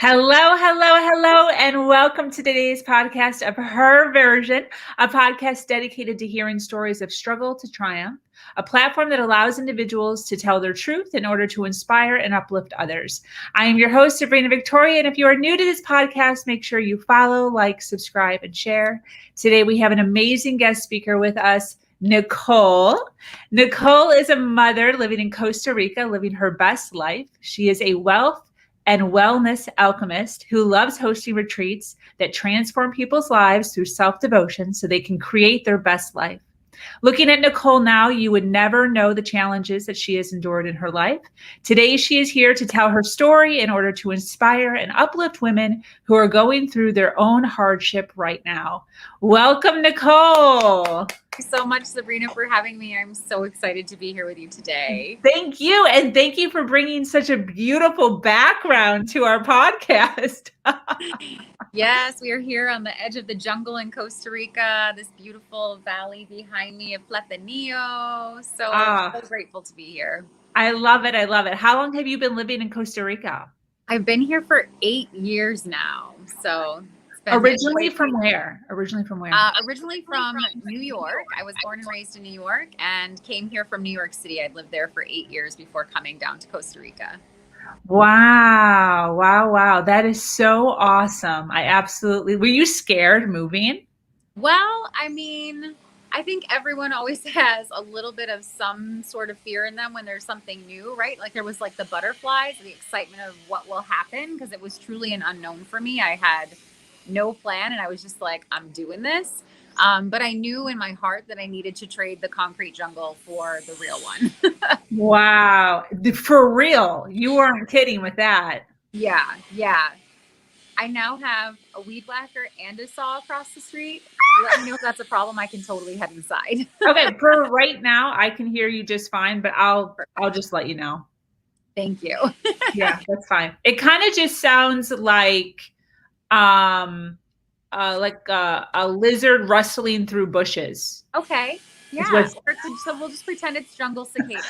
Hello, hello, hello, and welcome to today's podcast of Her Version, a podcast dedicated to hearing stories of struggle to triumph, a platform that allows individuals to tell their truth in order to inspire and uplift others. I am your host, Sabrina Victoria, and if you are new to this podcast, make sure you follow, like, subscribe, and share. Today, we have an amazing guest speaker with us, Nicole. Nicole is a mother living in Costa Rica, living her best life. She is a wealth and wellness alchemist who loves hosting retreats that transform people's lives through self-devotion so they can create their best life. Looking at Nicole now, you would never know the challenges that she has endured in her life. Today, she is here to tell her story in order to inspire and uplift women who are going through their own hardship right now. Welcome, Nicole. Thank you so much, Sabrina, for having me. I'm so excited to be here with you today. Thank you. And thank you for bringing such a beautiful background to our podcast. Yes, we are here on the edge of the jungle in Costa Rica, this beautiful valley behind me of Platanillo. So grateful to be here. I love it. I love it. How long have you been living in Costa Rica? I've been here for 8 years now. So Originally from where? Originally from New York. I was born and raised in New York and came here from New York City. I'd lived there for 8 years before coming down to Costa Rica. Wow. Wow. Wow. That is so awesome. Were you scared moving? Well, I mean, I think everyone always has a little bit of some sort of fear in them when there's something new, right? Like there was like the butterflies, the excitement of what will happen, because it was truly an unknown for me. I had no plan and I was just like, I'm doing this. But I knew in my heart that I needed to trade the concrete jungle for the real one. Wow. For real. You weren't kidding with that. Yeah. I now have a weed whacker and a saw across the street. Let me know if that's a problem. I can totally head inside. Okay. For right now, I can hear you just fine, but I'll just let you know. Thank you. Yeah, that's fine. It kind of just sounds like a lizard rustling through bushes. Okay. Yeah. So we'll just pretend it's jungle cicadas.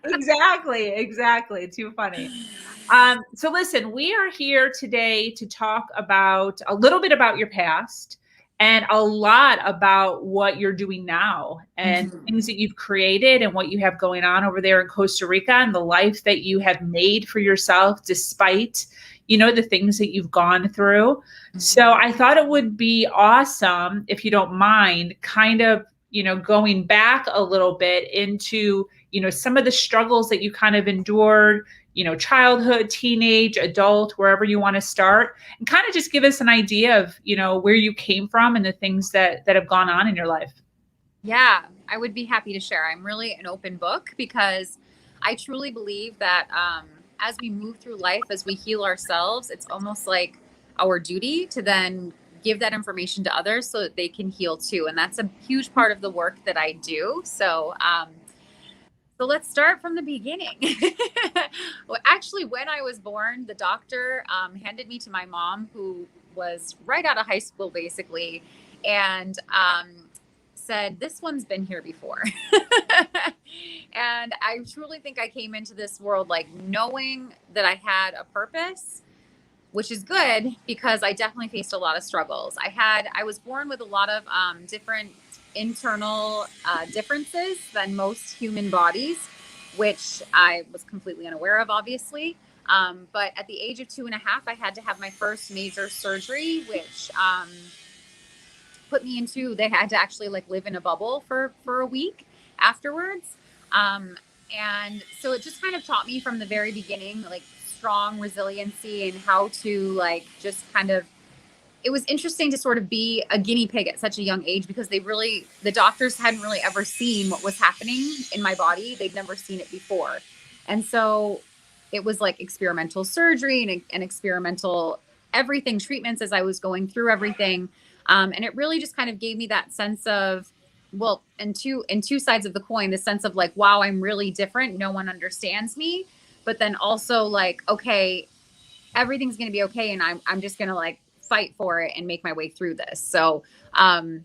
Exactly. Too funny. So listen, we are here today to talk about a little bit about your past and a lot about what you're doing now and things that you've created and what you have going on over there in Costa Rica and the life that you have made for yourself despite the things that you've gone through. So I thought it would be awesome, if you don't mind, kind of, going back a little bit into, some of the struggles that you kind of endured, childhood, teenage, adult, wherever you want to start, and kind of just give us an idea of, where you came from and the things that have gone on in your life. Yeah, I would be happy to share. I'm really an open book because I truly believe that, as we move through life, as we heal ourselves, it's almost like our duty to then give that information to others so that they can heal too. And that's a huge part of the work that I do. So let's start from the beginning. Well, actually, when I was born, the doctor handed me to my mom, who was right out of high school, basically, and said, "This one's been here before." And I truly think I came into this world like knowing that I had a purpose, which is good because I definitely faced a lot of struggles. I was born with a lot of different internal differences than most human bodies, which I was completely unaware of, obviously. But at the age of 2.5, I had to have my first major surgery, which put me into, they had to actually like live in a bubble for a week afterwards. And so it just kind of taught me from the very beginning, like strong resiliency and how to like just kind of, it was interesting to sort of be a guinea pig at such a young age because the doctors hadn't really ever seen what was happening in my body. They'd never seen it before. And so it was like experimental surgery and experimental everything, treatments as I was going through everything. And it really just kind of gave me that sense of, well, and two sides of the coin, the sense of like, wow, I'm really different. No one understands me. But then also like, okay, everything's going to be okay. And I'm just going to like fight for it and make my way through this. So, I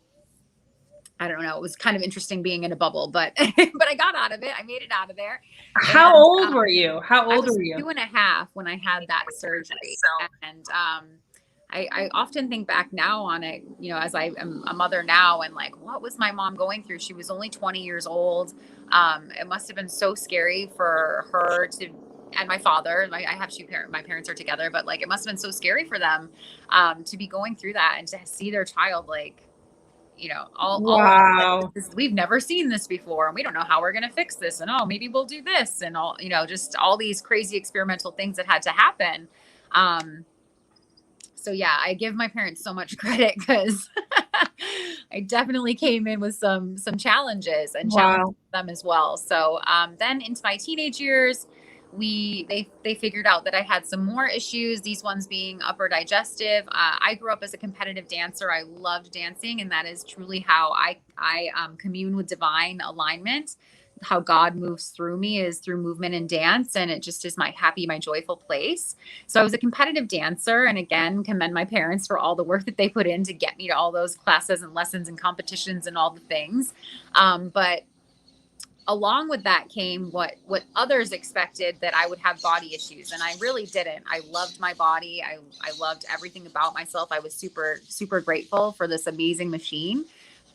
I don't know. It was kind of interesting being in a bubble, but but I got out of it. I made it out of there. How And old were you? How I old was were you? 2.5 when I had that surgery. And I often think back now on it, as I am a mother now, and like, what was my mom going through? She was only 20 years old. It must have been so scary for her to, and my father, I have two parents, my parents are together, but like, it must have been so scary for them to be going through that and to see their child, like, all of like, Wow. we've never seen this before, and we don't know how we're going to fix this, and oh, maybe we'll do this, and all, just all these crazy experimental things that had to happen. So yeah, I give my parents so much credit, because I definitely came in with some challenges, and challenged Wow. them as well. So then into my teenage years, they figured out that I had some more issues. These ones being upper digestive. I grew up as a competitive dancer. I loved dancing, and that is truly how I commune with divine alignment. How God moves through me is through movement and dance, and it just is my happy, my joyful place. So I was a competitive dancer, and again, commend my parents for all the work that they put in to get me to all those classes and lessons and competitions and all the things. But along with that came what others expected, that I would have body issues, and I really didn't. I loved my body. I loved everything about myself. I was super, super grateful for this amazing machine,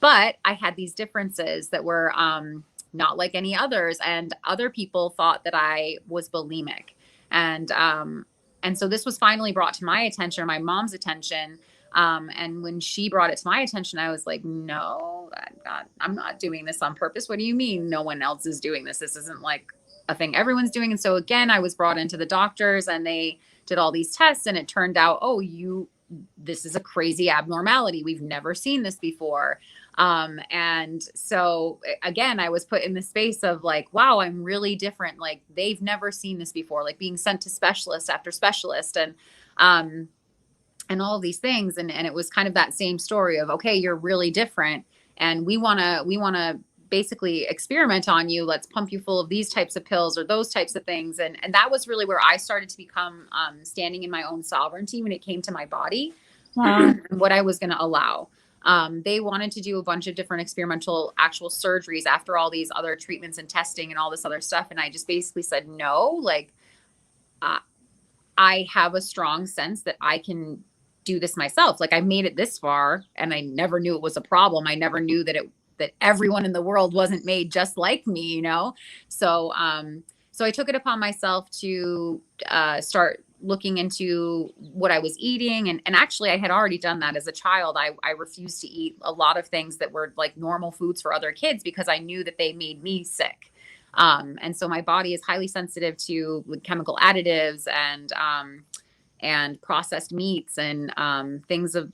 but I had these differences that were not like any others, and other people thought that I was bulimic. And so this was finally brought to my attention, my mom's attention. And when she brought it to my attention, I was like, no, I'm not doing this on purpose. What do you mean no one else is doing this? This isn't like a thing everyone's doing. And so again, I was brought into the doctors, and they did all these tests, and it turned out, oh, this is a crazy abnormality. We've never seen this before. And so again, I was put in the space of like, wow, I'm really different. Like, they've never seen this before, like being sent to specialist after specialist, and all of these things. And it was kind of that same story of, okay, you're really different, and we want to basically experiment on you. Let's pump you full of these types of pills or those types of things. And that was really where I started to become standing in my own sovereignty when it came to my body. Wow. And what I was going to allow. They wanted to do a bunch of different experimental actual surgeries after all these other treatments and testing and all this other stuff. And I just basically said, no, like, I have a strong sense that I can do this myself. Like, I made it this far, and I never knew it was a problem. I never knew that everyone in the world wasn't made just like me, So, so I took it upon myself to start looking into what I was eating. And actually, I had already done that as a child. I refused to eat a lot of things that were like normal foods for other kids, because I knew that they made me sick. And so my body is highly sensitive to chemical additives and processed meats and things of,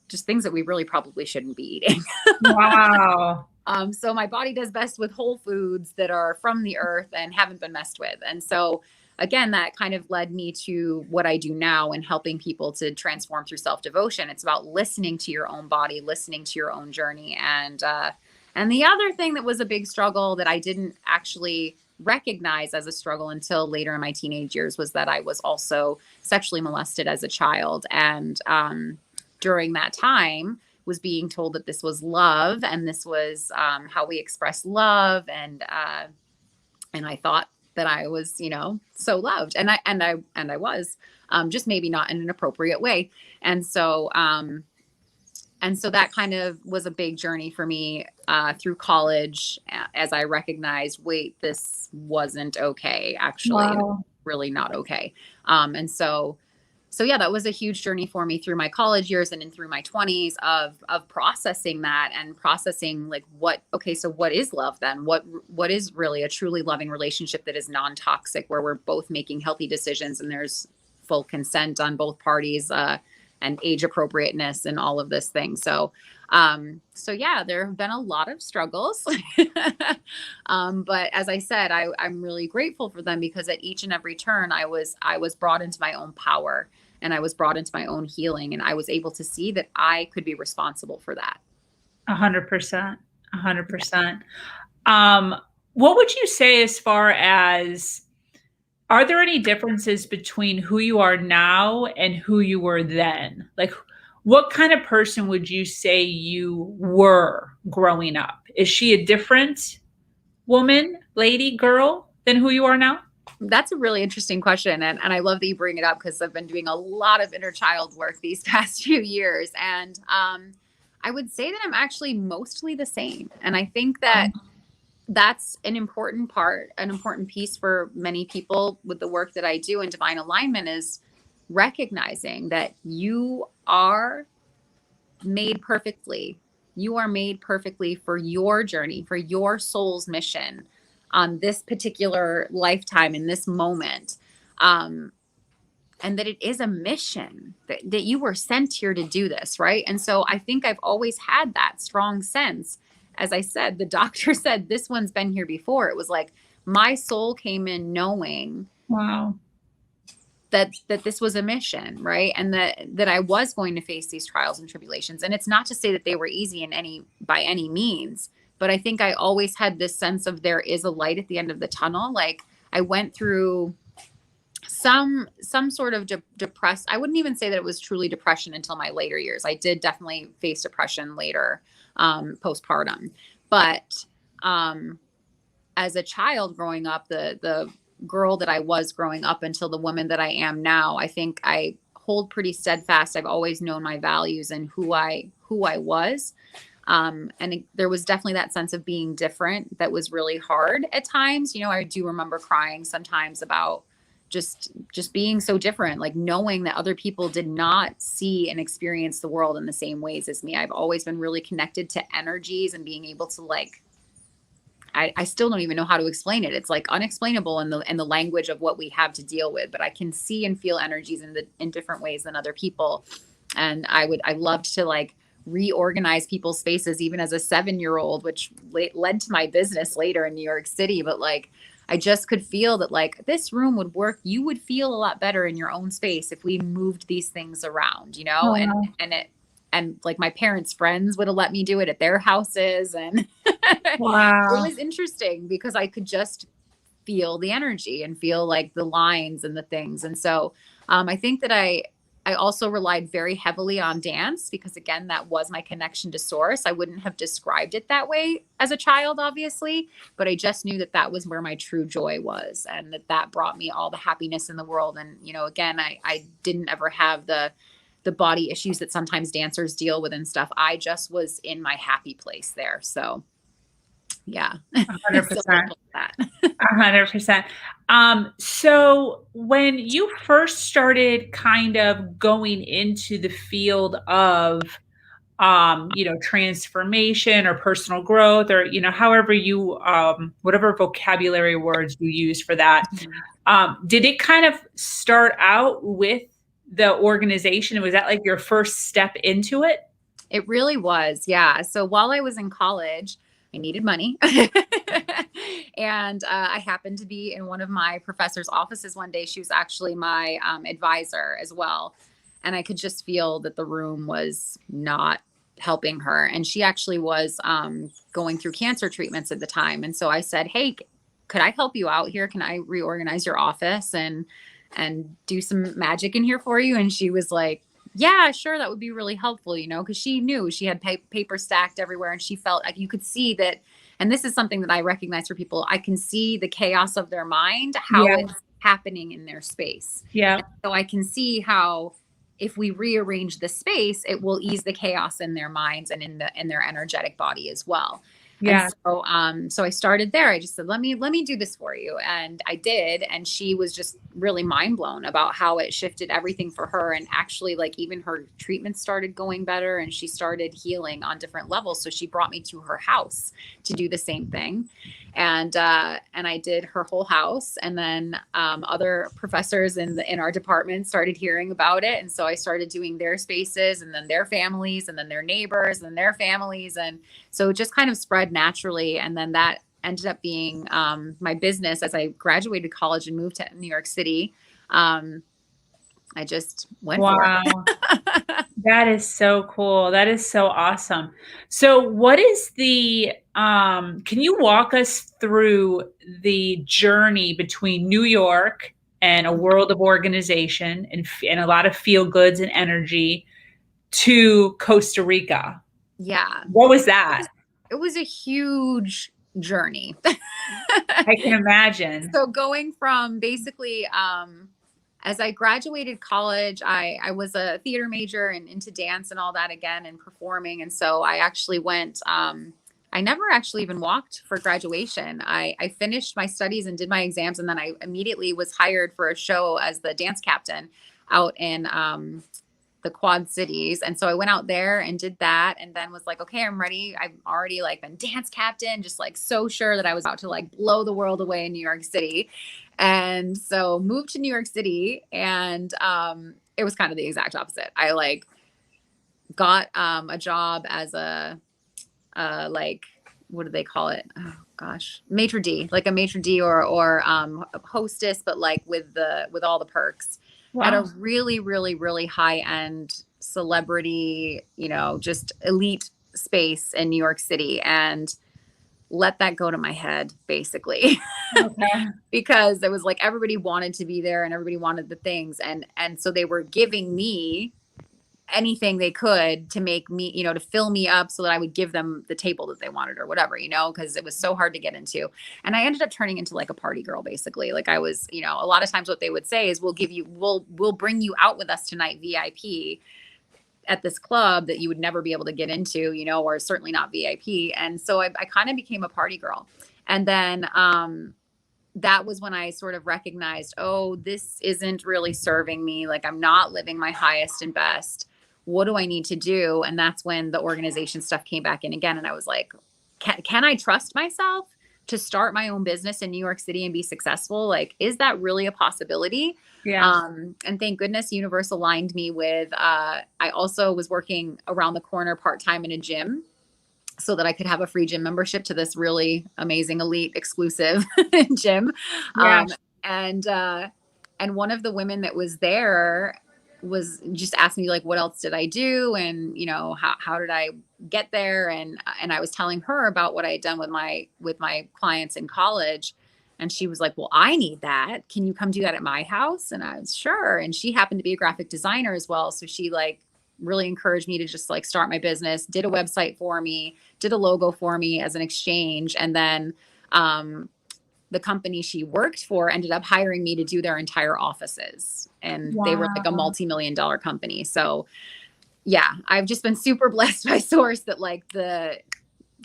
just things that we really probably shouldn't be eating. Wow. So my body does best with whole foods that are from the earth and haven't been messed with. And so again, that kind of led me to what I do now and helping people to transform through self-devotion. It's about listening to your own body, listening to your own journey. And the other thing that was a big struggle that I didn't actually recognize as a struggle until later in my teenage years was that I was also sexually molested as a child. And during that time was being told that this was love, and this was how we express love. And I thought that I was, so loved, and I was, just maybe not in an appropriate way. And so that kind of was a big journey for me through college, as I recognized, wait, this wasn't okay. Actually, Wow. really not okay. And so yeah, that was a huge journey for me through my college years and in through my 20s of processing that and processing like so what is love then? What is really a truly loving relationship that is non-toxic, where we're both making healthy decisions and there's full consent on both parties, and age appropriateness and all of this thing. So yeah, there have been a lot of struggles, but as I said, I'm really grateful for them, because at each and every turn I was brought into my own power, and I was brought into my own healing, and I was able to see that I could be responsible for that. 100%. 100%. What would you say as far as, are there any differences between who you are now and who you were then? Like, What kind of person would you say you were growing up? Is she a different woman, lady, girl than who you are now? That's a really interesting question. And I love that you bring it up because I've been doing a lot of inner child work these past few years. And I would say that I'm actually mostly the same. And I think that that's an important part, an important piece for many people with the work that I do in divine alignment is recognizing that you are made perfectly. You are made perfectly for your journey, for your soul's mission on this particular lifetime in this moment. And that it is a mission that you were sent here to do this, right? And so I think I've always had that strong sense. As I said, the doctor said, this one's been here before. It was like my soul came in knowing Wow. that this was a mission, right? And that I was going to face these trials and tribulations. And it's not to say that they were easy by any means, but I think I always had this sense of there is a light at the end of the tunnel. Like I went through some sort of depressed. I wouldn't even say that it was truly depression until my later years. I did definitely face depression later, postpartum, but as a child growing up, the girl that I was growing up until the woman that I am now, I think I hold pretty steadfast. I've always known my values and who I was. There was definitely that sense of being different that was really hard at times. You know, I do remember crying sometimes about just being so different, like knowing that other people did not see and experience the world in the same ways as me. I've always been really connected to energies and being able to like, I still don't even know how to explain it. It's like unexplainable in the language of what we have to deal with, but I can see and feel energies in different ways than other people. And I loved to like reorganize people's spaces, even as a 7-year-old, which led to my business later in New York City. But like, I just could feel that like this room would work. You would feel a lot better in your own space if we moved these things around, you know, and like my parents' friends would have let me do it at their houses. And Wow. it was interesting because I could just feel the energy and feel like the lines and the things. And so I think that I also relied very heavily on dance because again, that was my connection to source. I wouldn't have described it that way as a child, obviously, but I just knew that that was where my true joy was and that brought me all the happiness in the world. And, you know, again, I didn't ever have the body issues that sometimes dancers deal with and stuff. I just was in my happy place there. So yeah. 100%. 100%. So when you first started kind of going into the field of, you know, transformation or personal growth or, you know, however you, whatever vocabulary words you use for that, did it kind of start out with the organization? Was that like your first step into it? It really was. Yeah. So while I was in college, I needed money. And I happened to be in one of my professor's offices one day. She was actually my advisor as well. And I could just feel that the room was not helping her. And she actually was going through cancer treatments at the time. And so I said, hey, could I help you out here? Can I reorganize your office and do some magic in here for you? And she was like, yeah, sure. That would be really helpful, you know, because she knew she had paper stacked everywhere and she felt like you could see that. And this is something that I recognize for people. I can see the chaos of their mind, how it's happening in their space. Yeah. And so I can see how if we rearrange the space, it will ease the chaos in their minds and in their energetic body as well. Yeah. And so I started there. I just said, let me do this for you. And I did. And she was just really mind blown about how it shifted everything for her. And actually like even her treatment started going better and she started healing on different levels. So she brought me to her house to do the same thing. And I did her whole house. And then other professors in our department started hearing about it. And so I started doing their spaces and then their families and then their neighbors and their families. And so it just kind of spread naturally. And then that ended up being my business as I graduated college and moved to New York City. I just went for it. That is so cool. That is so awesome. So what is the, can you walk us through the journey between New York and a world of organization and a lot of feel goods and energy to Costa Rica. Yeah. What was that? It was a huge journey. I can imagine. So going from basically, as I graduated college, I was a theater major and into dance and all that again and performing. And so I actually went, I never actually even walked for graduation. I finished my studies and did my exams. And then I immediately was hired for a show as the dance captain out in, the Quad Cities. And so I went out there and did that and then was like, okay, I'm ready. I've already like been dance captain, just like so sure that I was about to like blow the world away in New York City. And so moved to New York City and it was kind of the exact opposite. I like got a job as a like what do they call it? Oh gosh, maitre d, like a maitre d or a hostess, but like with all the perks at a Wow. really, really, really high end celebrity, just elite space in New York City, and let that go to my head basically. Okay. Because it was like everybody wanted to be there and everybody wanted the things, and so they were giving me anything they could to make me, to fill me up so that I would give them the table that they wanted or whatever, because it was so hard to get into. And I ended up turning into like a party girl, basically. Like I was, a lot of times what they would say is we'll bring you out with us tonight, VIP at this club that you would never be able to get into, or certainly not VIP. And so I kind of became a party girl. And then, that was when I sort of recognized, oh, this isn't really serving me. Like I'm not living my highest and best. What do I need to do? And that's when the organization stuff came back in again. And I was like, can I trust myself to start my own business in New York City and be successful? Like, is that really a possibility? Yeah. And thank goodness Universe aligned me with, I also was working around the corner part-time in a gym so that I could have a free gym membership to this really amazing, elite, exclusive gym. Yeah. And one of the women that was there was just asking me like, what else did I do? And, how did I get there? And I was telling her about what I had done with my clients in college. And she was like, well, I need that. Can you come do that at my house? And I was sure. And she happened to be a graphic designer as well. So she like really encouraged me to just like start my business, did a website for me, did a logo for me as an exchange. And then the company she worked for ended up hiring me to do their entire offices. And they were like a Wow. multi-million-dollar company. So yeah, I've just been super blessed by Source that like the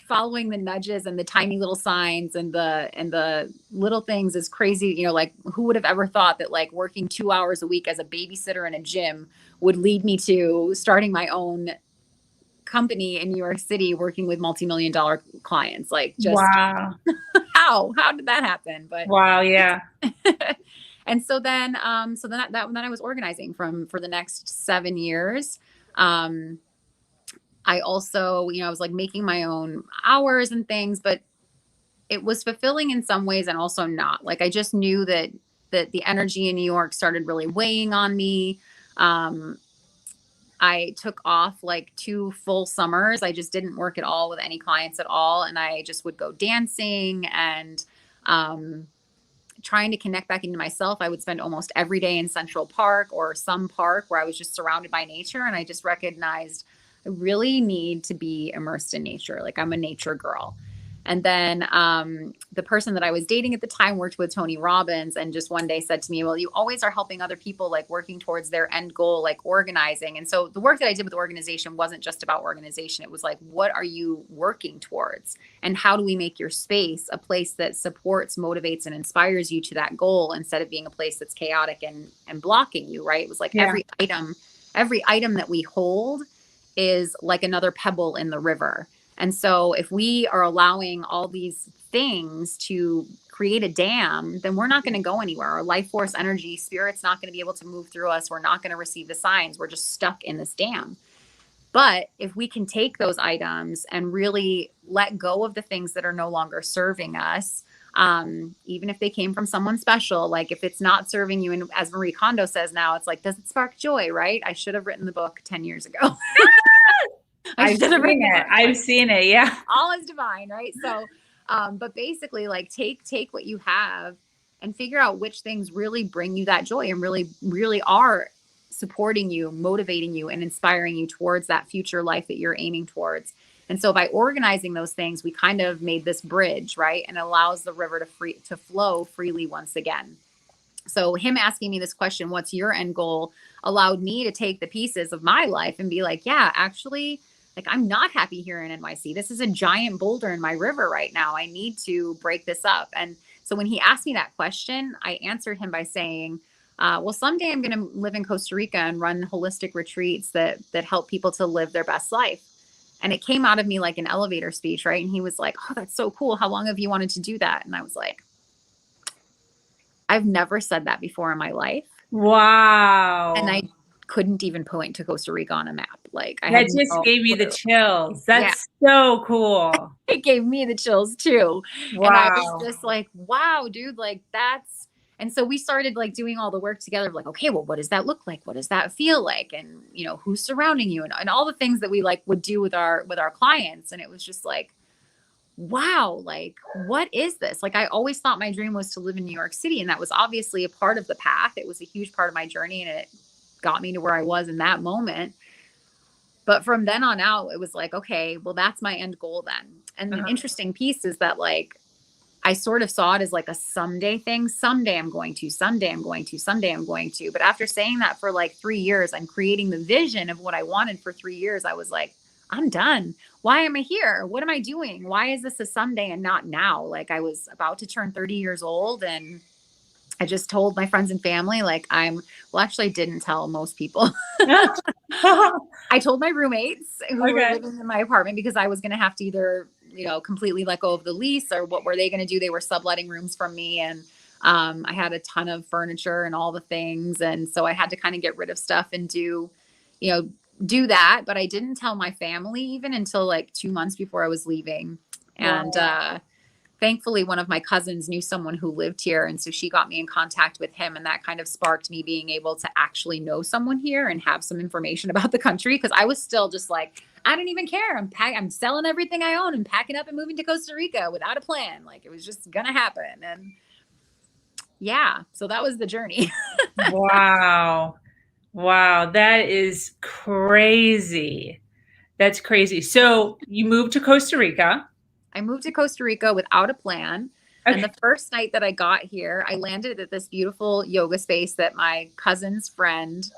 following the nudges and the tiny little signs and the little things is crazy. Like who would have ever thought that like working 2 hours a week as a babysitter in a gym would lead me to starting my own company in New York City, working with multi-million-dollar clients. Like just Wow. how did that happen? But Wow. Yeah. and so then then I was organizing for the next 7 years. I also, I was like making my own hours and things, but it was fulfilling in some ways and also not. Like I just knew that the energy in New York started really weighing on me. I took off like 2 full summers. I just didn't work at all with any clients at all. And I just would go dancing and trying to connect back into myself. I would spend almost every day in Central Park or some park where I was just surrounded by nature. And I just recognized I really need to be immersed in nature. Like I'm a nature girl. And then the person that I was dating at the time worked with Tony Robbins and just one day said to me, well, you always are helping other people, like working towards their end goal, like organizing. And so the work that I did with organization wasn't just about organization. It was like, what are you working towards? And how do we make your space a place that supports, motivates, and inspires you to that goal instead of being a place that's chaotic and blocking you, right? It was like every item that we hold is like another pebble in the river. And so if we are allowing all these things to create a dam, then we're not going to go anywhere. Our life force, energy, spirit's not going to be able to move through us. We're not going to receive the signs. We're just stuck in this dam. But if we can take those items and really let go of the things that are no longer serving us, even if they came from someone special, like if it's not serving you, and as Marie Kondo says now, it's like, does it spark joy, right? I should have written the book 10 years ago. I've seen it. Yeah. All is divine, right? So, but basically like take what you have and figure out which things really bring you that joy and really, really are supporting you, motivating you, and inspiring you towards that future life that you're aiming towards. And so by organizing those things, we kind of made this bridge, right? And it allows the river to flow freely once again. So him asking me this question, what's your end goal, allowed me to take the pieces of my life and be like, yeah, actually, like, I'm not happy here in NYC. This is a giant boulder in my river right now. I need to break this up. And so when he asked me that question, I answered him by saying, well, someday I'm going to live in Costa Rica and run holistic retreats that help people to live their best life. And it came out of me like an elevator speech, right? And he was like, oh, that's so cool. How long have you wanted to do that? And I was like, I've never said that before in my life. Wow. And I couldn't even point to Costa Rica on a map. Like, I that had just no gave me the clue. chills. That's so cool. It gave me the chills too. Wow. And I was just like, wow, dude, like that's, and so we started like doing all the work together of like, okay, well, what does that look like? What does that feel like? And you know, who's surrounding you and all the things that we like would do with our clients. And it was just like, wow, like, what is this? Like, I always thought my dream was to live in New York City. And that was obviously a part of the path. It was a huge part of my journey and it got me to where I was in that moment. But from then on out, it was like, okay, well, that's my end goal then. And the interesting piece is that like, I sort of saw it as like a someday thing. Someday I'm going to, someday I'm going to, someday I'm going to. But after saying that for like 3 years and creating the vision of what I wanted for 3 years, I was like, I'm done. Why am I here? What am I doing? Why is this a someday and not now? Like, I was about to turn 30 years old and I just told my friends and family, like, well, actually I didn't tell most people. I told my roommates who were living in my apartment because I was going to have to either, you know, completely let go of the lease or what were they going to do? They were subletting rooms from me. And I had a ton of furniture and all the things. And so I had to kind of get rid of stuff and do that. But I didn't tell my family even until like 2 months before I was leaving. And thankfully, one of my cousins knew someone who lived here. And so she got me in contact with him. And that kind of sparked me being able to actually know someone here and have some information about the country. Because I was still just like, I don't even care. I'm selling everything I own and packing up and moving to Costa Rica without a plan. Like, it was just going to happen. And yeah, so that was the journey. Wow. Wow. That is crazy. That's crazy. So you moved to Costa Rica. I moved to Costa Rica without a plan. Okay. And the first night that I got here, I landed at this beautiful yoga space that my cousin's friend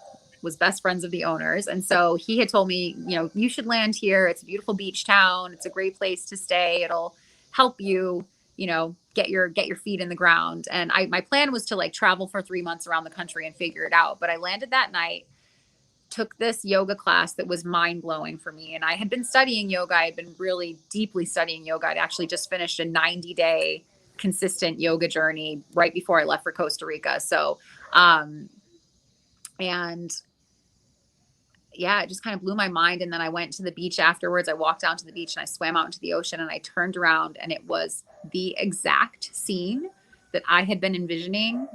was best friends of the owners. And so he had told me, you know, you should land here. It's a beautiful beach town. It's a great place to stay. It'll help you, you know, get your feet in the ground. And my plan was to like travel for 3 months around the country and figure it out. But I landed that night, took this yoga class that was mind blowing for me. And I had been studying yoga. I had been really deeply studying yoga. I'd actually just finished a 90-day consistent yoga journey right before I left for Costa Rica. So, and yeah, it just kind of blew my mind. And then I went to the beach afterwards. I walked down to the beach and I swam out into the ocean and I turned around and it was the exact scene that I had been envisioning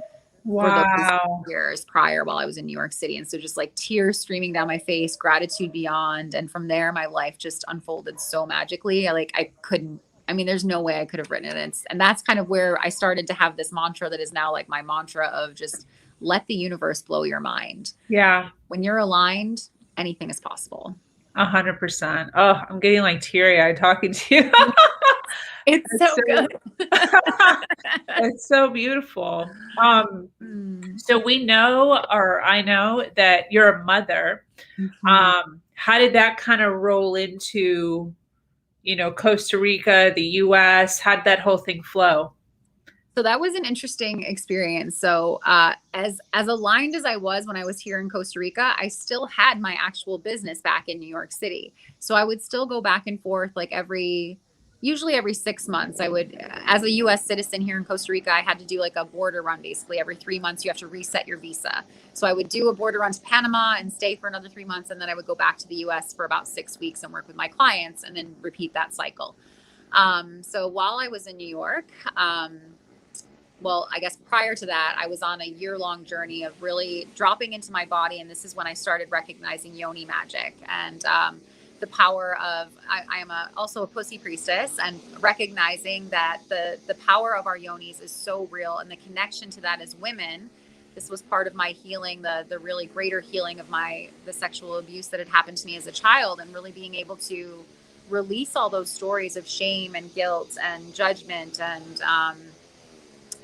for those years prior while I was in New York City. And so just like tears streaming down my face, gratitude beyond. And from there, my life just unfolded so magically. There's no way I could have written it. And that's kind of where I started to have this mantra that is now like my mantra of just let the universe blow your mind. Yeah. When you're aligned, anything is possible. 100%. Oh, I'm getting like teary-eyed talking to you. It's so good. It's so beautiful. So we know, or I know that you're a mother. Mm-hmm. How did that kind of roll into, you know, Costa Rica, the US? How did that whole thing flow? So that was an interesting experience. So as aligned as I was when I was here in Costa Rica, I still had my actual business back in New York City. So I would still go back and forth like usually every 6 months. I would, as a US citizen here in Costa Rica, I had to do like a border run. Basically every 3 months you have to reset your visa. So I would do a border run to Panama and stay for another 3 months. And then I would go back to the US for about 6 weeks and work with my clients and then repeat that cycle. So while I was in New York, well, I guess prior to that, I was on a year-long journey of really dropping into my body. And this is when I started recognizing yoni magic and the power of, I am also a pussy priestess, and recognizing that the power of our yonis is so real. And the connection to that as women this was part of my healing, the really greater healing of the sexual abuse that had happened to me as a child, and really being able to release all those stories of shame and guilt and judgment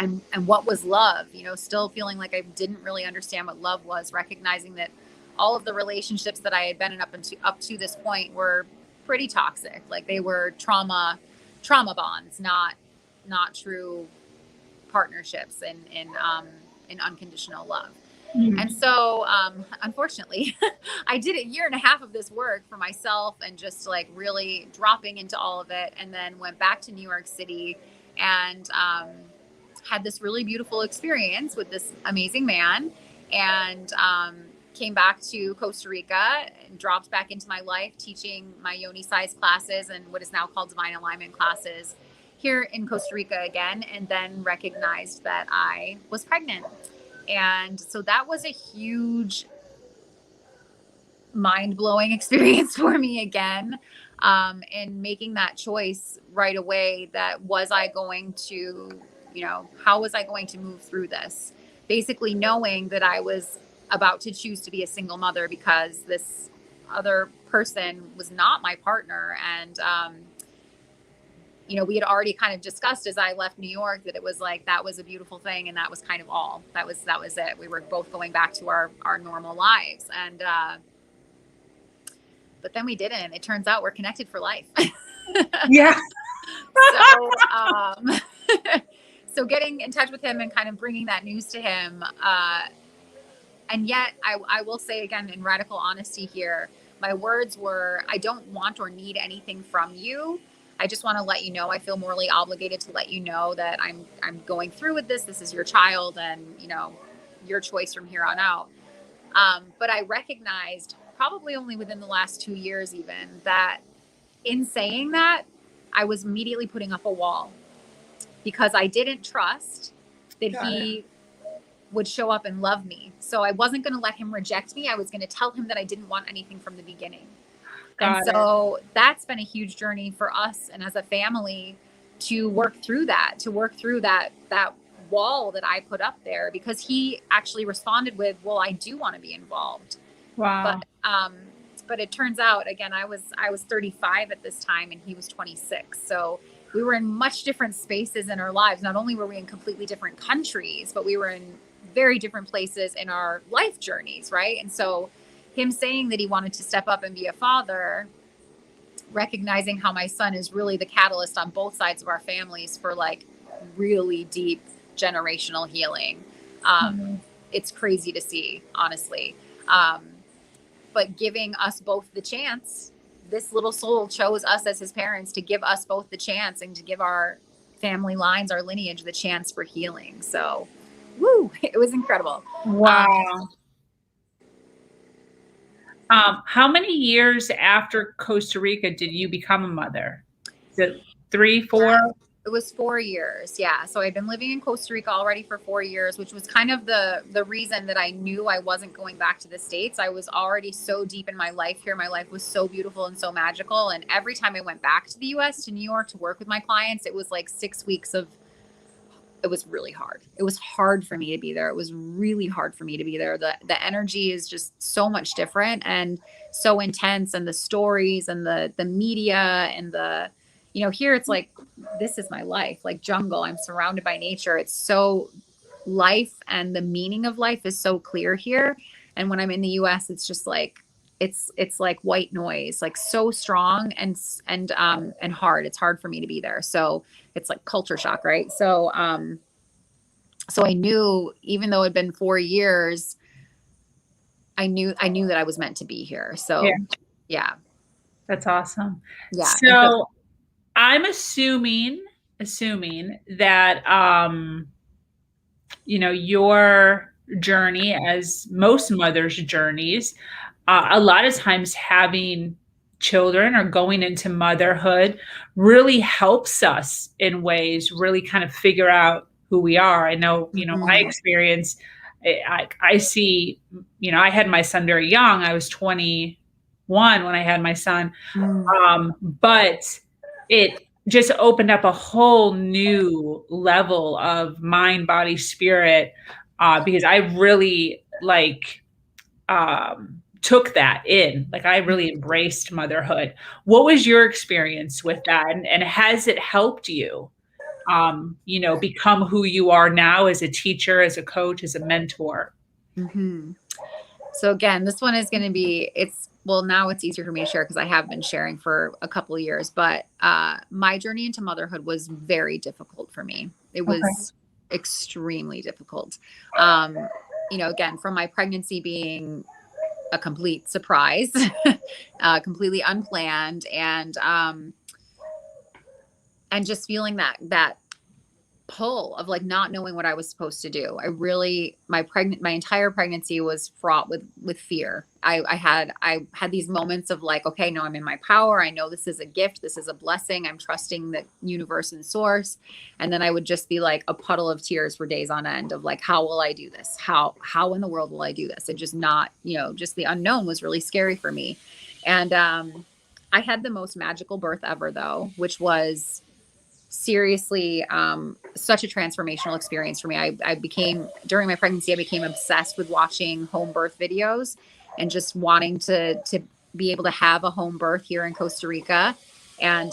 and what was love, still feeling like I didn't really understand what love was, recognizing that all of the relationships that I had been in up to this point were pretty toxic. Like they were trauma bonds, not true partnerships in unconditional love. Mm-hmm. And so, unfortunately, I did a year and a half of this work for myself and just like really dropping into all of it. And then went back to New York City and had this really beautiful experience with this amazing man, and came back to Costa Rica and dropped back into my life, teaching my yoni size classes and what is now called divine alignment classes here in Costa Rica again, and then recognized that I was pregnant. And so that was a huge mind-blowing experience for me again, and making that choice right away, that was I going to, how was I going to move through this? Basically knowing that I was about to choose to be a single mother because this other person was not my partner. And, we had already kind of discussed as I left New York that it was like, that was a beautiful thing. And that was kind of all that was it. We were both going back to our normal lives. And, but then we didn't. It turns out we're connected for life. Yeah. So, so getting in touch with him and kind of bringing that news to him. And yet I will say again, in radical honesty here, my words were, I don't want or need anything from you. I just want to let you know, I feel morally obligated to let you know that I'm going through with this. This is your child and, your choice from here on out. But I recognized probably only within the last 2 years even that in saying that, I was immediately putting up a wall because I didn't trust that he would show up and love me. So I wasn't going to let him reject me. I was going to tell him that I didn't want anything from the beginning. And so that's been a huge journey for us and as a family to work through that wall that I put up there, because he actually responded with, well, I do want to be involved. Wow. But it turns out, again, I was 35 at this time and he was 26. So we were in much different spaces in our lives. Not only were we in completely different countries, but we were in very different places in our life journeys. Right. And so him saying that he wanted to step up and be a father, recognizing how my son is really the catalyst on both sides of our families for like really deep generational healing. It's crazy to see, honestly. But giving us both the chance, this little soul chose us as his parents to give us both the chance and to give our family lines, our lineage, the chance for healing. So, woo, it was incredible. Wow. How many years after Costa Rica did you become a mother? Is it 3, 4? It was 4 years. Yeah. So I'd been living in Costa Rica already for 4 years, which was kind of the reason that I knew I wasn't going back to the States. I was already so deep in my life here. My life was so beautiful and so magical. And every time I went back to the US, to New York, to work with my clients, it was like 6 weeks it was really hard. It was hard for me to be there. It was really hard for me to be there. The energy is just so much different and so intense, and the stories and the media and here it's like, this is my life, like jungle. I'm surrounded by nature. It's so life, and the meaning of life is so clear here. And when I'm in the US, it's just like, it's like white noise, like so strong and hard. It's hard for me to be there. So it's like culture shock. Right. So I knew, even though it'd been 4 years, I knew that I was meant to be here. So yeah. That's awesome. Yeah. So I'm assuming that, your journey, as most mothers' journeys, a lot of times having children or going into motherhood really helps us in ways, really kind of figure out who we are. I know, my experience, I see, I had my son very young. I was 21 when I had my son. But it just opened up a whole new level of mind, body, spirit, because I really took that in. Like I really embraced motherhood. What was your experience with that? And has it helped you, become who you are now as a teacher, as a coach, as a mentor? Mm-hmm. So again, this one is going to be, well, now it's easier for me to share because I have been sharing for a couple of years, but my journey into motherhood was very difficult for me. It Okay. was extremely difficult. Again, from my pregnancy being a complete surprise, completely unplanned, and just feeling that pull of like not knowing what I was supposed to do. My entire pregnancy was fraught with fear. I had these moments of like, okay, no, I'm in my power. I know this is a gift. This is a blessing. I'm trusting the universe and source. And then I would just be like a puddle of tears for days on end of like, how will I do this? How in the world will I do this? And just not, just the unknown was really scary for me. And I had the most magical birth ever though, which was seriously such a transformational experience for me. I became, during my pregnancy, I became obsessed with watching home birth videos and just wanting to be able to have a home birth here in Costa Rica. And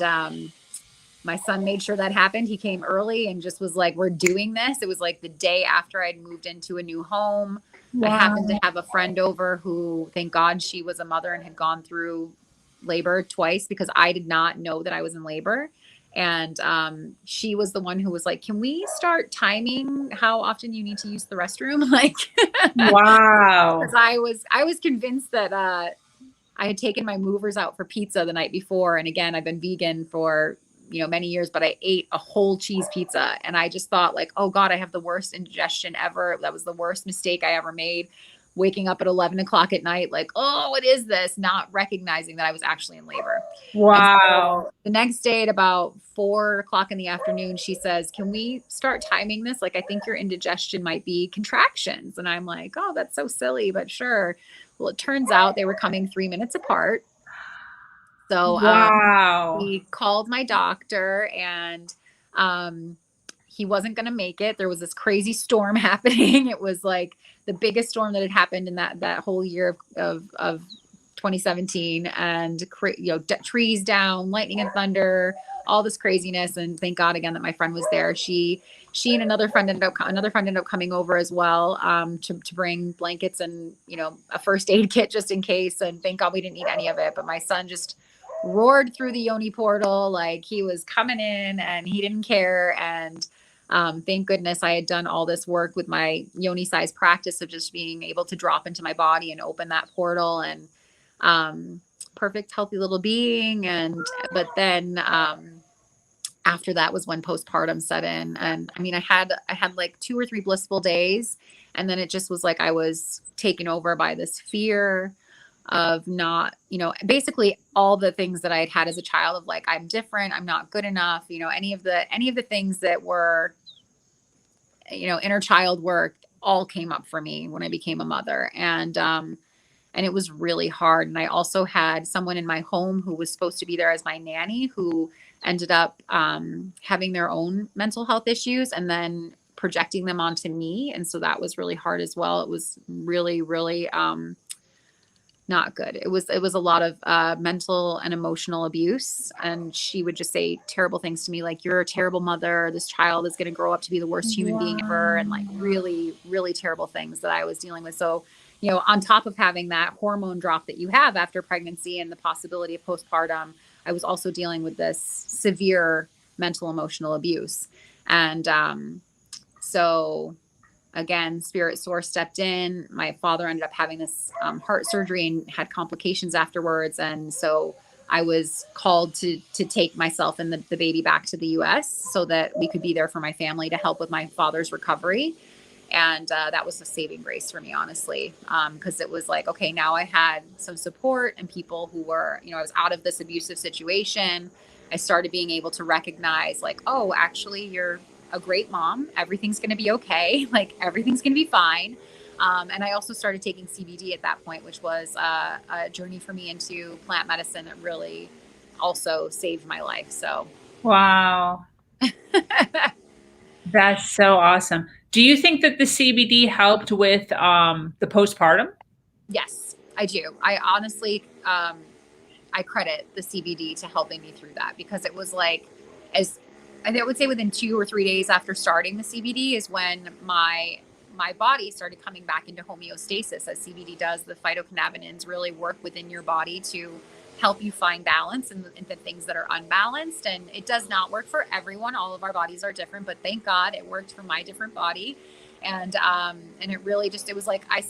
my son made sure that happened. He came early and just was like, we're doing this. It was like the day after I'd moved into a new home. Wow. I happened to have a friend over who, thank God, she was a mother and had gone through labor twice, because I did not know that I was in labor. And she was the one who was like, can we start timing how often you need to use the restroom? Like, wow. because I was convinced that I had taken my movers out for pizza the night before. And again, I've been vegan for, many years, but I ate a whole cheese pizza. And I just thought like, oh God, I have the worst indigestion ever. That was the worst mistake I ever made. Waking up at 11 o'clock at night, like, oh, what is this? Not recognizing that I was actually in labor. Wow. So the next day at about 4 o'clock in the afternoon, she says, can we start timing this? Like, I think your indigestion might be contractions. And I'm like, oh, that's so silly, but sure. Well, it turns out they were coming 3 minutes apart. So wow. we called my doctor, and he wasn't going to make it. There was this crazy storm happening. It was like the biggest storm that had happened in that whole year of 2017, and trees down, lightning and thunder, all this craziness. And thank God again that my friend was there. She and another friend ended up coming over as well, to bring blankets and a first aid kit just in case. And thank God we didn't need any of it. But my son just roared through the yoni portal like he was coming in, and he didn't care. And thank goodness I had done all this work with my yoni size practice of just being able to drop into my body and open that portal, and perfect, healthy little being. But then after that was when postpartum set in. And I mean, I had like 2 or 3 blissful days, and then it just was like I was taken over by this fear of not, basically all the things that I had as a child of like, I'm different, I'm not good enough, any of the things that were, inner child work all came up for me when I became a mother. And it was really hard. And I also had someone in my home who was supposed to be there as my nanny, who ended up having their own mental health issues and then projecting them onto me. And so that was really hard as well. It was really, really not good. It was a lot of mental and emotional abuse. And she would just say terrible things to me, like, you're a terrible mother. This child is going to grow up to be the worst human being ever. And like really, really terrible things that I was dealing with. So, on top of having that hormone drop that you have after pregnancy and the possibility of postpartum, I was also dealing with this severe mental, emotional abuse. And so again, spirit source stepped in. My father ended up having this heart surgery and had complications afterwards. And so I was called to take myself and the baby back to the US so that we could be there for my family to help with my father's recovery. And that was a saving grace for me, honestly, because it was like, okay, now I had some support and people who were, I was out of this abusive situation. I started being able to recognize like, oh, actually, you're a great mom. Everything's going to be okay. Like everything's going to be fine. And I also started taking CBD at that point, which was a journey for me into plant medicine that really also saved my life. So, wow. That's so awesome. Do you think that the CBD helped with the postpartum? Yes, I do. I honestly, I credit the CBD to helping me through that, because it was like, as I would say within 2 or 3 days after starting the CBD is when my body started coming back into homeostasis, as CBD does. The phytocannabinoids really work within your body to help you find balance in the things that are unbalanced. And it does not work for everyone. All of our bodies are different, but thank God it worked for my different body. And it really just, it was like I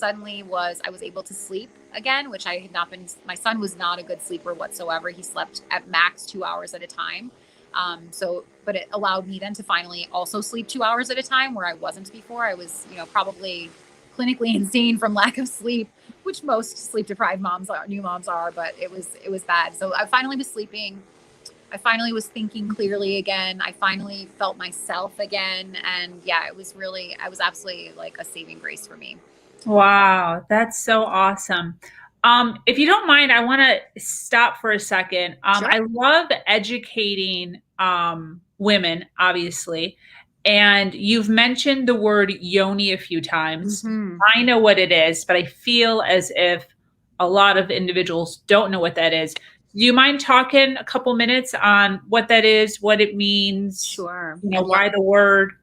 was able to sleep again, which I had not been. My son was not a good sleeper whatsoever. He slept at max 2 hours at a time. But it allowed me then to finally also sleep 2 hours at a time, where I wasn't before. I was, probably clinically insane from lack of sleep, which most sleep deprived new moms are, but it was bad. So I finally was sleeping. I finally was thinking clearly again. I finally felt myself again. And yeah, I was absolutely like a saving grace for me. Wow, that's so awesome. If you don't mind, I want to stop for a second. Sure. I love educating women, obviously, and you've mentioned the word yoni a few times. Mm-hmm. I know what it is, but I feel as if a lot of individuals don't know what that is. Do you mind talking a couple minutes on what that is, what it means? Sure. Why the word?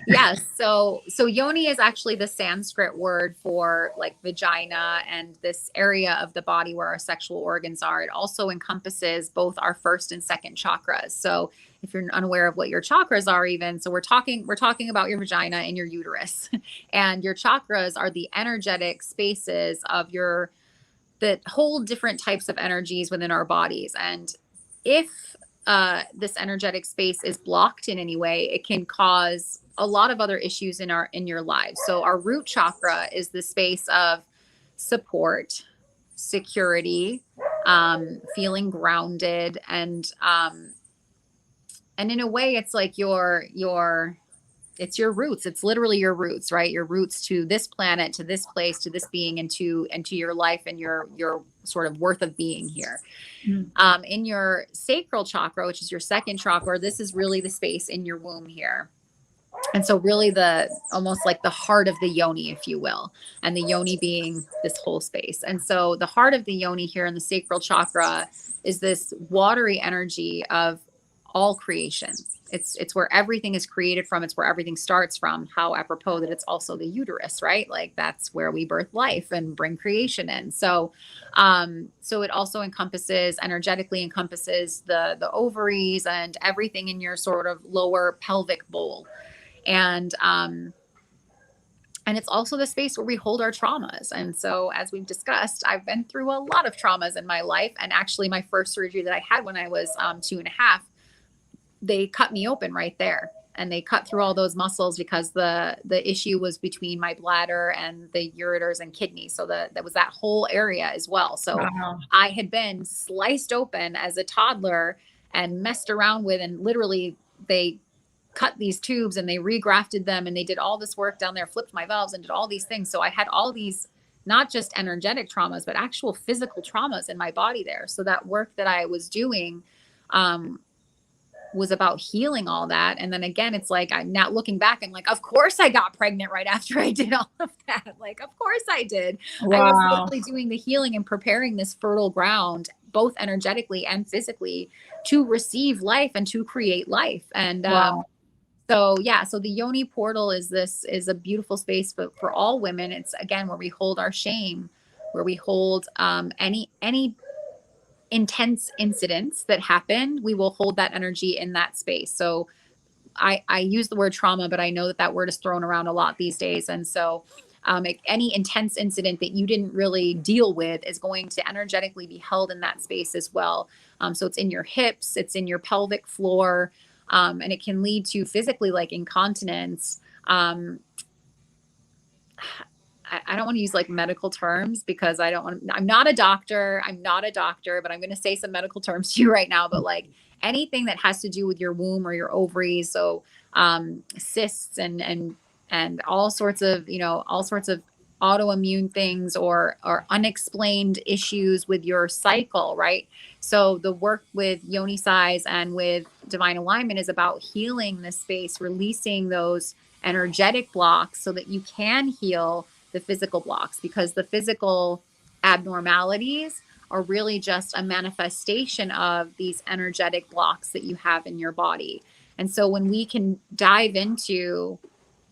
Yes. So yoni is actually the Sanskrit word for like vagina and this area of the body where our sexual organs are. It also encompasses both our first and second chakras. So if you're unaware of what your chakras are, even, so we're talking about your vagina and your uterus, and your chakras are the energetic spaces of that hold different types of energies within our bodies. And if this energetic space is blocked in any way, it can cause a lot of other issues in your lives. So our root chakra is the space of support, security, feeling grounded, and in a way, it's like it's your roots. It's literally your roots, right? Your roots to this planet, to this place, to this being, and to your life and your sort of worth of being here. In your sacral chakra, which is your second chakra, this is really the space in your womb here. And so really almost like the heart of the yoni, if you will, and the yoni being this whole space. And so the heart of the yoni here in the sacral chakra is this watery energy of all creation. It's where everything is created from. It's where everything starts from. How apropos that it's also the uterus, right? Like that's where we birth life and bring creation in. So it also energetically encompasses the ovaries and everything in your sort of lower pelvic bowl. And it's also the space where we hold our traumas. And so, as we've discussed, I've been through a lot of traumas in my life. And actually, my first surgery that I had when I was 2.5, they cut me open right there. And they cut through all those muscles because the issue was between my bladder and the ureters and kidneys. So that was that whole area as well. So wow. I had been sliced open as a toddler and messed around with, and literally they cut these tubes and they regrafted them, and they did all this work down there, flipped my valves and did all these things. So I had all these, not just energetic traumas, but actual physical traumas in my body there. So that work that I was doing, was about healing all that. And then again, it's like, I'm not looking back. I'm like, of course I got pregnant right after I did all of that. Like, of course I did. Wow. I was literally doing the healing and preparing this fertile ground, both energetically and physically, to receive life and to create life. And, wow. So the yoni portal is a beautiful space, but for all women, it's again, where we hold our shame, where we hold, any intense incidents that happen, we will hold that energy in that space. So I use the word trauma, but I know that word is thrown around a lot these days. And so any intense incident that you didn't really deal with is going to energetically be held in that space as well. So it's in your hips, it's in your pelvic floor, and it can lead to physically like incontinence. I don't want to use like medical terms because I'm not a doctor, but I'm going to say some medical terms to you right now. But like anything that has to do with your womb or your ovaries. So, cysts and all sorts of autoimmune things or unexplained issues with your cycle, right? So the work with yoni size and with divine alignment is about healing this space, releasing those energetic blocks so that you can heal the physical blocks, because the physical abnormalities are really just a manifestation of these energetic blocks that you have in your body. And so when we can dive into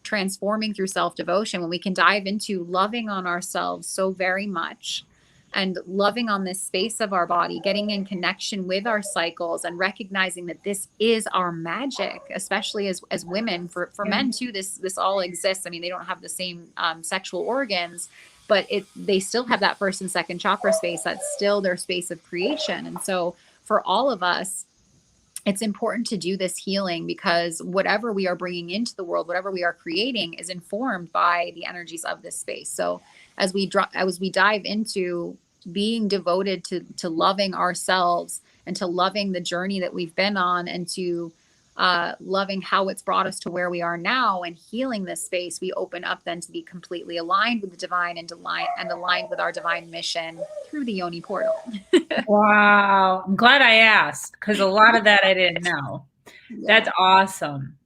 transforming through self-devotion, when we can dive into loving on ourselves so very much and loving on this space of our body, getting in connection with our cycles and recognizing that this is our magic, especially as women. For men too, this all exists. I mean, they don't have the same sexual organs, but they still have that first and second chakra space. That's still their space of creation. And so for all of us, it's important to do this healing, because whatever we are bringing into the world, whatever we are creating, is informed by the energies of this space. So as we dive into being devoted to loving ourselves and to loving the journey that we've been on, and to loving how it's brought us to where we are now, and healing this space, we open up then to be completely aligned with the divine and aligned with our divine mission through the Yoni portal. Wow. I'm glad I asked, because a lot of that I didn't know. Yeah. That's awesome.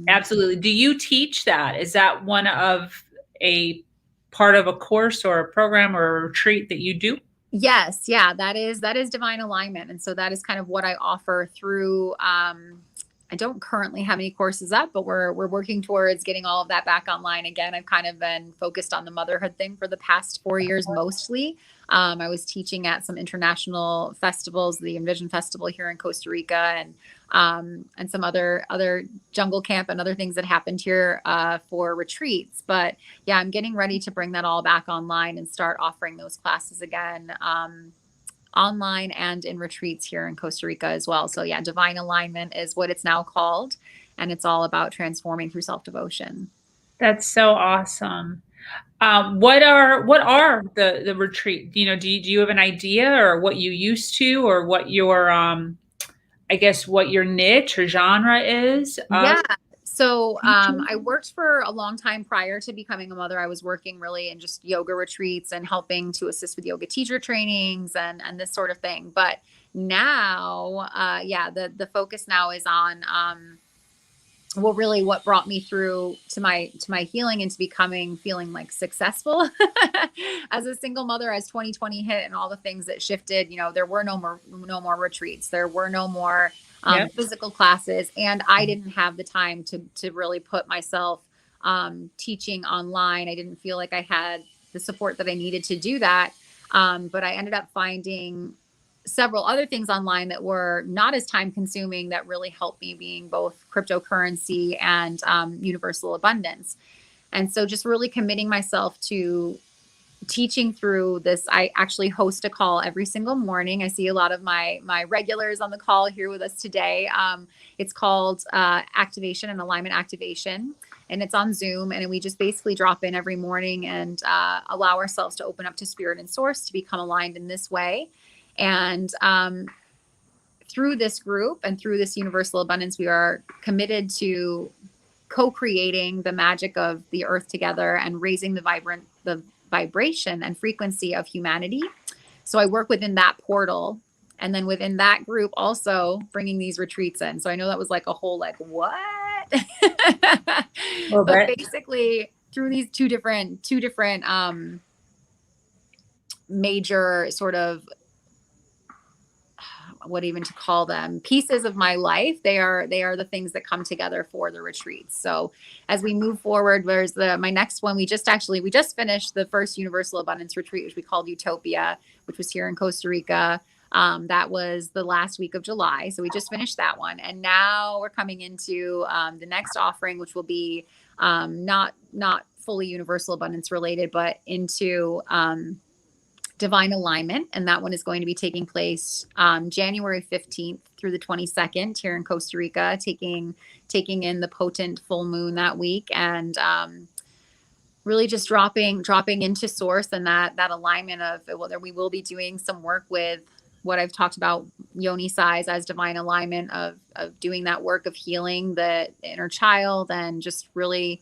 Absolutely. Do you teach that? Is that one of a part of a course or a program or a retreat that you do? Yes. Yeah, that is divine alignment. And so that is kind of what I offer through, I don't currently have any courses up, but we're working towards getting all of that back online again. I've kind of been focused on the motherhood thing for the past 4 years, mostly. I was teaching at some international festivals, the Envision Festival here in Costa Rica, and some other jungle camp and other things that happened here for retreats. But yeah, I'm getting ready to bring that all back online and start offering those classes again, online and in retreats here in Costa Rica as well. So yeah, divine alignment is what it's now called. And it's all about transforming through self-devotion. That's so awesome. What are the retreat? You know, do you have an idea, or what you used to, or what your, I guess what your niche or genre is? Yeah. So I worked for a long time prior to becoming a mother. I was working really in just yoga retreats and helping to assist with yoga teacher trainings and this sort of thing. But now, the focus now is on, well, really what brought me through to my healing and to feeling like successful as a single mother, as 2020 hit and all the things that shifted. You know, there were no more retreats. There were no more physical classes. And I didn't have the time to really put myself teaching online. I didn't feel like I had the support that I needed to do that. But I ended up finding several other things online that were not as time consuming, that really helped me, being both cryptocurrency and universal abundance. And so just really committing myself to teaching through this. I actually host a call every single morning. I see a lot of my regulars on the call here with us today. It's called Activation and Alignment Activation, and it's on Zoom. And we just basically drop in every morning and allow ourselves to open up to spirit and source, to become aligned in this way. And through this group and through this universal abundance, we are committed to co-creating the magic of the earth together and raising the vibration and frequency of humanity. So I work within that portal, and then within that group also bringing these retreats in. So I know that was like a whole like what, but basically through these two different major sort of, what even to call them, pieces of my life. They are the things that come together for the retreats. So as we move forward, there's my next one. We just finished the first Universal Abundance retreat, which we called Utopia, which was here in Costa Rica. That was the last week of July. So we just finished that one. And now we're coming into the next offering, which will be not fully Universal Abundance related, but into divine alignment. And that one is going to be taking place January 15th through the 22nd here in Costa Rica, taking in the potent full moon that week, and really just dropping into source and that alignment of whether we will be doing some work with what I've talked about, yoni size as divine alignment, of doing that work of healing the inner child and just really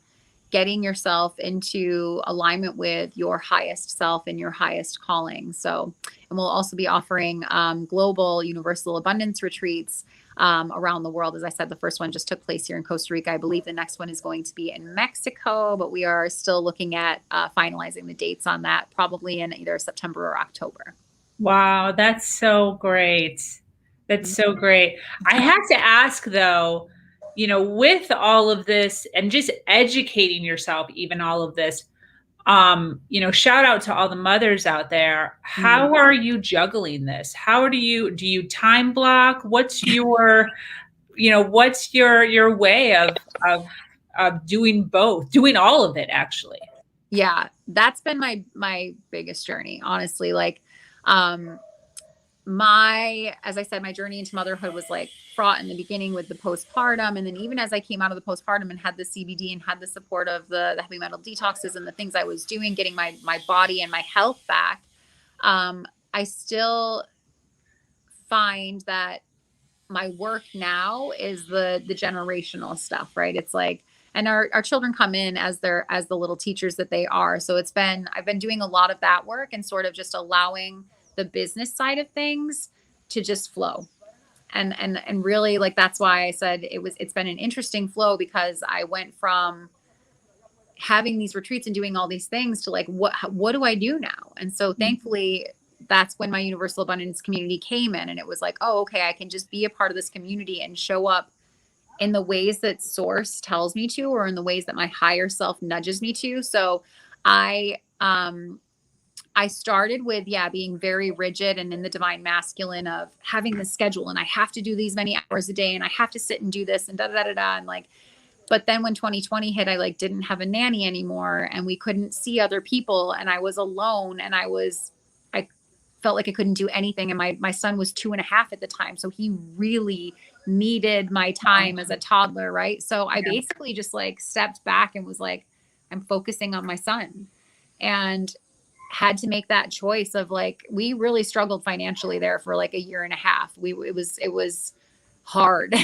getting yourself into alignment with your highest self and your highest calling. So, and we'll also be offering global universal abundance retreats around the world. As I said, the first one just took place here in Costa Rica. I believe the next one is going to be in Mexico, but we are still looking at finalizing the dates on that, probably in either September or October. Wow, that's so great. That's so great. I have to ask though, with all of this and just educating yourself, even all of this, shout out to all the mothers out there. How are you juggling this? How do you time block? What's your way of doing both, doing all of it actually? Yeah, that's been my biggest journey, honestly. Like, um, as I said, my journey into motherhood was like fraught in the beginning with the postpartum. And then even as I came out of the postpartum and had the CBD and had the support of the heavy metal detoxes and the things I was doing, getting my body and my health back, I still find that my work now is the generational stuff, right? It's like, and our children come in as the little teachers that they are. So I've been doing a lot of that work and sort of just allowing the business side of things to just flow. And really, like, that's why I said it's been an interesting flow, because I went from having these retreats and doing all these things to like, what do I do now? And so thankfully, that's when my Universal Abundance community came in, and it was like, oh, okay, I can just be a part of this community and show up in the ways that source tells me to, or in the ways that my higher self nudges me to. So I started with, being very rigid and in the divine masculine of having the schedule, and I have to do these many hours a day, and I have to sit and do this and da da da da. And like, but then when 2020 hit, I like didn't have a nanny anymore, and we couldn't see other people, and I was alone, and I felt like I couldn't do anything. And my son was 2.5 at the time. So he really needed my time as a toddler. Right. So I basically just like stepped back and was like, I'm focusing on my son, and had to make that choice of like, we really struggled financially there for like 1.5 years. It was hard.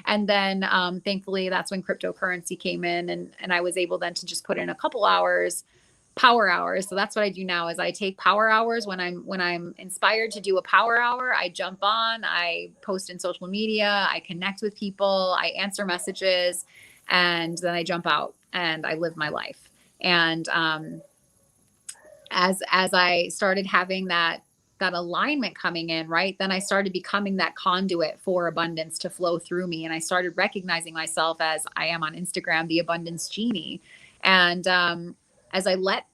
And then, thankfully that's when cryptocurrency came in, and I was able then to just put in a couple hours, power hours. So that's what I do now is I take power hours when I'm inspired to do a power hour. I jump on, I post in social media, I connect with people, I answer messages, and then I jump out and I live my life. And as I started having that alignment coming in, right, then I started becoming that conduit for abundance to flow through me. And I started recognizing myself, as I am on Instagram, the abundance genie. And as I let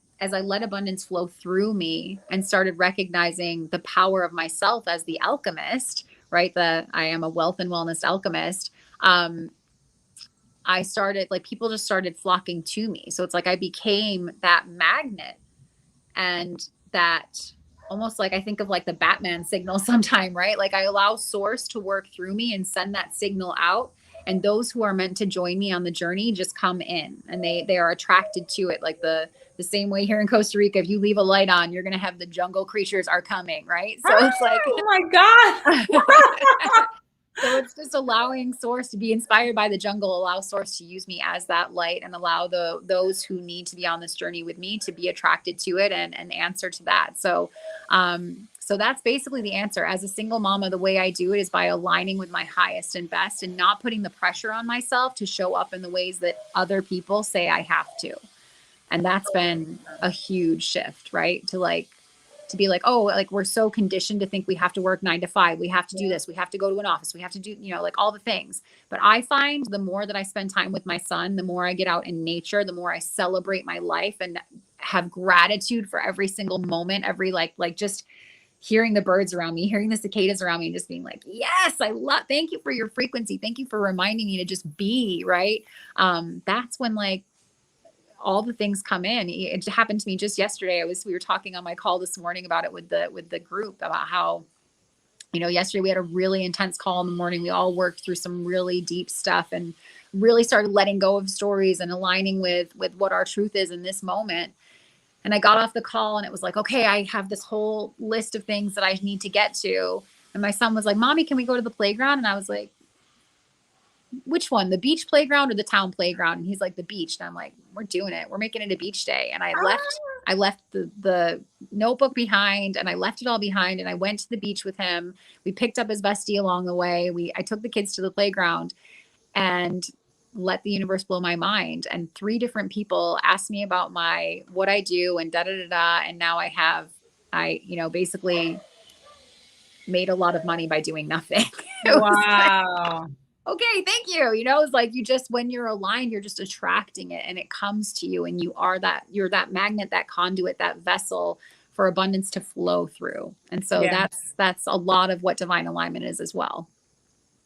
abundance flow through me and started recognizing the power of myself as the alchemist, right? I am a wealth and wellness alchemist. I started, like, people just started flocking to me. So it's like I became that magnet, and that almost like I think of like the Batman signal sometime, right? Like I allow source to work through me and send that signal out. And those who are meant to join me on the journey just come in, and they are attracted to it. Like the same way here in Costa Rica, if you leave a light on, you're going to have the jungle creatures are coming, right? So it's like, oh my God. So it's just allowing source to be inspired by the jungle, allow source to use me as that light, and allow those who need to be on this journey with me to be attracted to it and answer to that. So, so that's basically the answer. As a single mama, the way I do it is by aligning with my highest and best, and not putting the pressure on myself to show up in the ways that other people say I have to. And that's been a huge shift, right? To be like, oh, like we're so conditioned to think we have to work 9 to 5. We have to do this. We have to go to an office. We have to do, like all the things. But I find the more that I spend time with my son, the more I get out in nature, the more I celebrate my life and have gratitude for every single moment, every like just hearing the birds around me, hearing the cicadas around me, and just being like, yes, thank you for your frequency. Thank you for reminding me to just be, right. That's when like all the things come in. It happened to me just yesterday. We were talking on my call this morning about it with the group, about how, yesterday we had a really intense call in the morning. We all worked through some really deep stuff and really started letting go of stories and aligning with what our truth is in this moment. And I got off the call and it was like, okay, I have this whole list of things that I need to get to. And my son was like, Mommy, can we go to the playground? And I was like, which one, the beach playground or the town playground? And he's like, the beach. And I'm like, we're doing it. We're making it a beach day. And I I left the notebook behind, and I left it all behind, and I went to the beach with him. We picked up his bestie along the way. I took the kids to the playground and let the universe blow my mind. And 3 different people asked me about what I do and da da da da. And now basically made a lot of money by doing nothing. Wow. Okay, thank you. It's like when you're aligned, you're just attracting it, and it comes to you, and you're that magnet, that conduit, that vessel for abundance to flow through. And so that's a lot of what divine alignment is as well.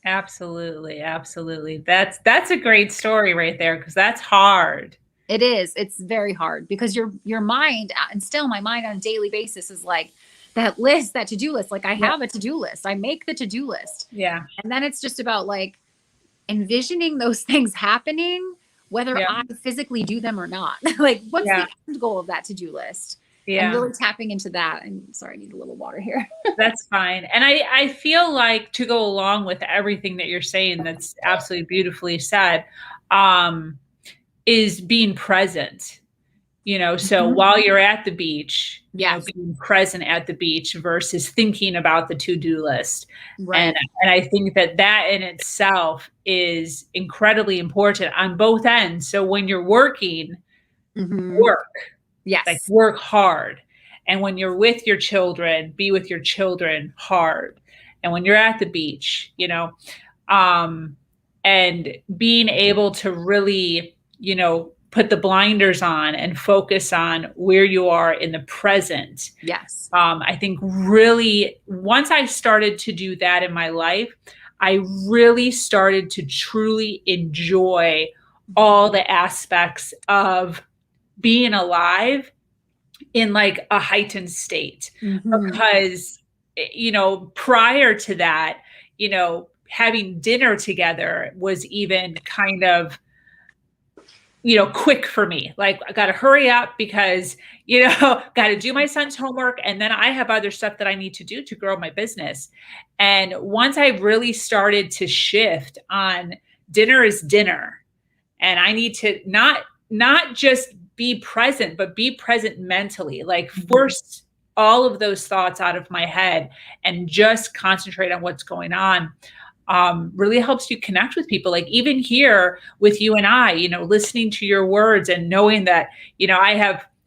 Absolutely. Absolutely. That's a great story right there, because that's hard. It is. It's very hard because your mind, and still my mind on a daily basis, is like that list, that to-do list. Like I have a to-do list. I make the to-do list. Yeah. And then it's just about like envisioning those things happening, whether I physically do them or not. Like what's the end goal of that to-do list? And really tapping into that. I'm sorry, I need a little water here. That's fine. And I feel like, to go along with everything that you're saying, that's absolutely beautifully said, is being present. So while you're at the beach, being present at the beach versus thinking about the to-do list. Right. And I think that in itself is incredibly important on both ends. So when you're working, work. Yes. Like work hard. And when you're with your children, be with your children hard. And when you're at the beach, and being able to really, put the blinders on and focus on where you are in the present. Yes. I think really, once I started to do that in my life, I really started to truly enjoy all the aspects of being alive in like a heightened state. Because, prior to that, having dinner together was even kind of, quick for me. Like I got to hurry up because, got to do my son's homework. And then I have other stuff that I need to do to grow my business. And once I really started to shift on dinner is dinner, and I need to not just be present, but be present mentally, like force all of those thoughts out of my head and just concentrate on what's going on. Really helps you connect with people. Like even here with you and I, listening to your words and knowing that,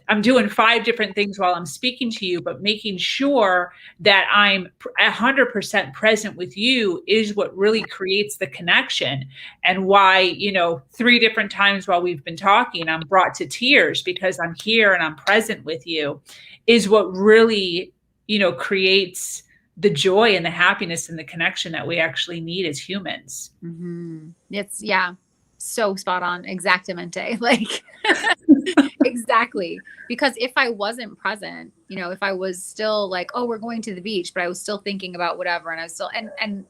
I'm doing 5 different things while I'm speaking to you, but making sure that I'm 100% present with you is what really creates the connection. And why, 3 different times while we've been talking, I'm brought to tears because I'm here and I'm present with you, is what really, creates the joy and the happiness and the connection that we actually need as humans. It's so spot on. Exactamente. Like exactly. Because if I wasn't present, if I was still like, oh, we're going to the beach, but I was still thinking about whatever. And I was still, and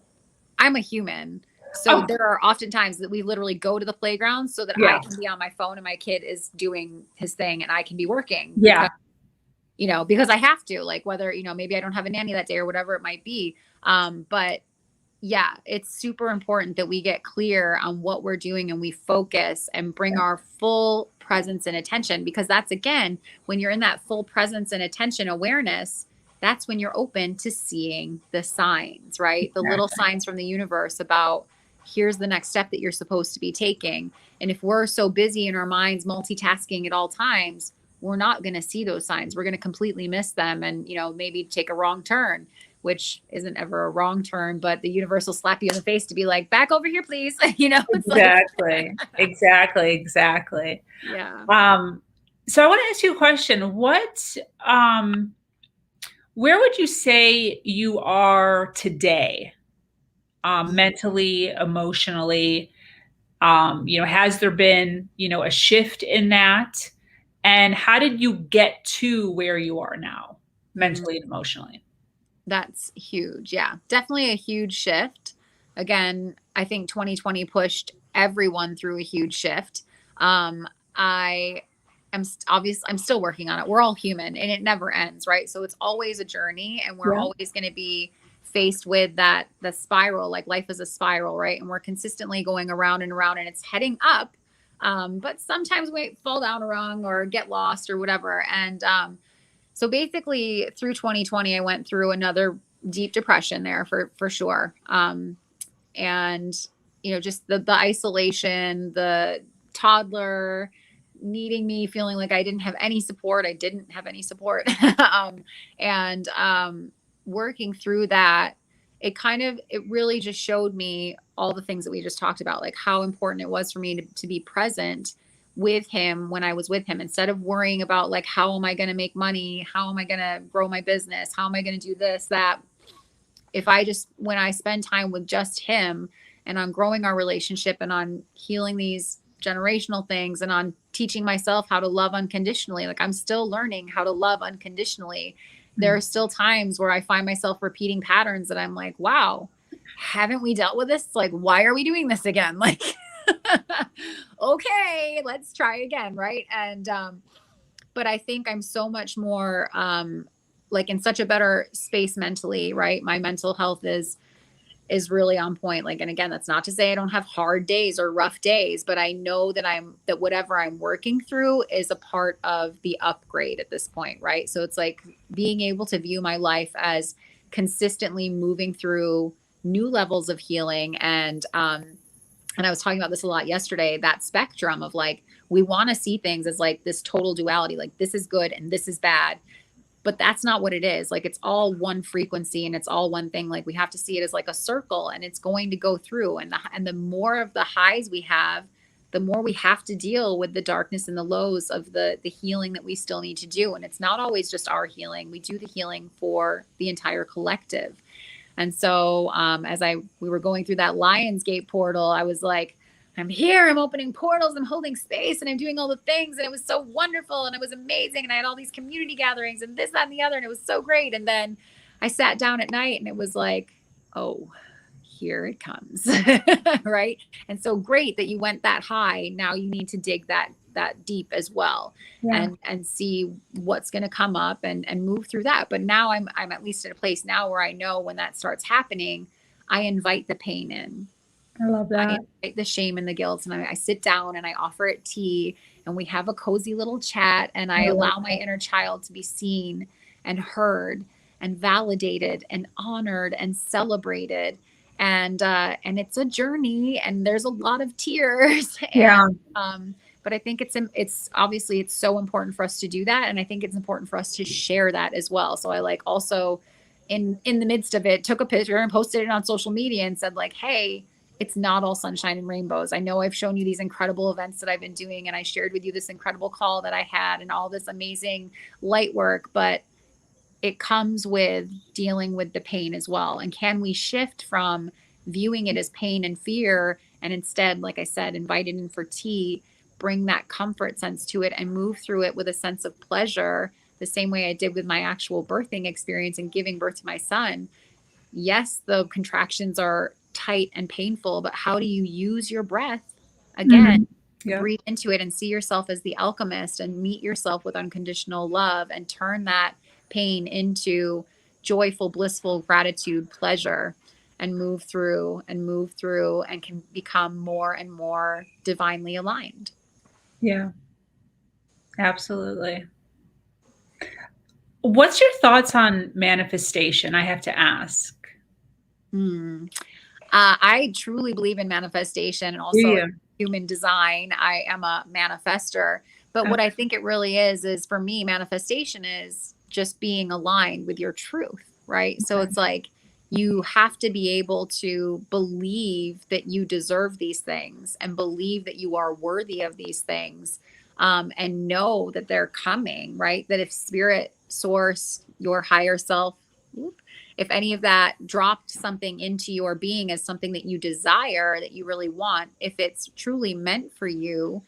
I'm a human. So there are often times that we literally go to the playground so that I can be on my phone and my kid is doing his thing and I can be working. Yeah. Because I have to, like, whether, maybe I don't have a nanny that day or whatever it might be. But yeah, it's super important that we get clear on what we're doing and we focus and bring our full presence and attention, because that's, again, when you're in that full presence and attention awareness, that's when you're open to seeing the signs, right? The little signs from the universe about here's the next step that you're supposed to be taking. And if we're so busy in our minds, multitasking at all times, we're not going to see those signs. We're going to completely miss them and, maybe take a wrong turn, which isn't ever a wrong turn, but the universe will slap you in the face to be like, back over here, please. Exactly. Exactly. Yeah. So I want to ask you a question. Where would you say you are today? Mentally, emotionally, has there been, a shift in that? And how did you get to where you are now, mentally and emotionally? That's huge. Yeah, definitely a huge shift. Again, I think 2020 pushed everyone through a huge shift. I am obviously, I'm still working on it. We're all human and it never ends, right? So it's always a journey, and we're always going to be faced with the spiral. Like life is a spiral, right? And we're consistently going around and around, and it's heading up, But sometimes we fall down wrong or get lost or whatever. And so basically through 2020, I went through another deep depression there for sure. And just the isolation, the toddler needing me, feeling like I didn't have any support. I didn't have any support. And working through that, it really just showed me all the things that we just talked about, like how important it was for me to be present with him when I was with him, instead of worrying about like, how am I going to make money? How am I going to grow my business? How am I going to do this, that? When I spend time with just him and on growing our relationship and on healing these generational things and on teaching myself how to love unconditionally, like I'm still learning how to love unconditionally. There are still times where I find myself repeating patterns that I'm like, wow, haven't we dealt with this? Like, why are we doing this again? Like, okay, let's try again. Right. And, but I think I'm so much more, like in such a better space mentally, right? My mental health is really on point. Like, and again, that's not to say I don't have hard days or rough days, but I know that whatever I'm working through is a part of the upgrade at this point, right? So it's like being able to view my life as consistently moving through new levels of healing. And I was talking about this a lot yesterday, that spectrum of like, we want to see things as like this total duality, like this is good and this is bad. But that's not what it is. Like it's all one frequency and it's all one thing. Like we have to see it as like a circle, and it's going to go through. And the more of the highs we have, the more we have to deal with the darkness and the lows of the healing that we still need to do. And it's not always just our healing. We do the healing for the entire collective. And so we were going through that Lionsgate portal, I was like, I'm here, I'm opening portals, I'm holding space, and I'm doing all the things. And it was so wonderful. And it was amazing. And I had all these community gatherings and this, that, and the other. And it was so great. And then I sat down at night and it was like, oh, here it comes. Right. And so great that you went that high. Now you need to dig that deep as well. Yeah. And see what's going to come up and move through that. But now I'm at least at a place now where I know when that starts happening, I invite the pain in. I love that. I invite the shame and the guilt, and I sit down and I offer it tea, and we have a cozy little chat, and I allow my inner child to be seen and heard and validated and honored and celebrated. And it's a journey, and there's a lot of tears. Yeah. But I think it's obviously it's so important for us to do that. And I think it's important for us to share that as well. So I like also in the midst of it, took a picture and posted it on social media and said like, hey, it's not all sunshine and rainbows. I know I've shown you these incredible events that I've been doing, and I shared with you this incredible call that I had and all this amazing light work, but it comes with dealing with the pain as well. And can we shift from viewing it as pain and fear and instead, like I said, invite it in for tea, bring that comfort sense to it and move through it with a sense of pleasure, the same way I did with my actual birthing experience and giving birth to my son. Yes, the contractions are tight and painful, but how do you use your breath again? Breathe into it and see yourself as the alchemist and meet yourself with unconditional love and turn that pain into joyful, blissful gratitude, pleasure, and move through and can become more and more divinely aligned. Yeah, absolutely. What's your thoughts on manifestation? I have to ask. I truly believe in manifestation and also human design. I am a manifester, but what I think it really is for me, manifestation is just being aligned with your truth, right? So it's like, you have to be able to believe that you deserve these things and believe that you are worthy of these things, and know that they're coming, right? That if spirit, source, your higher self, if any of that dropped something into your being as something that you desire, that you really want, if it's truly meant for you,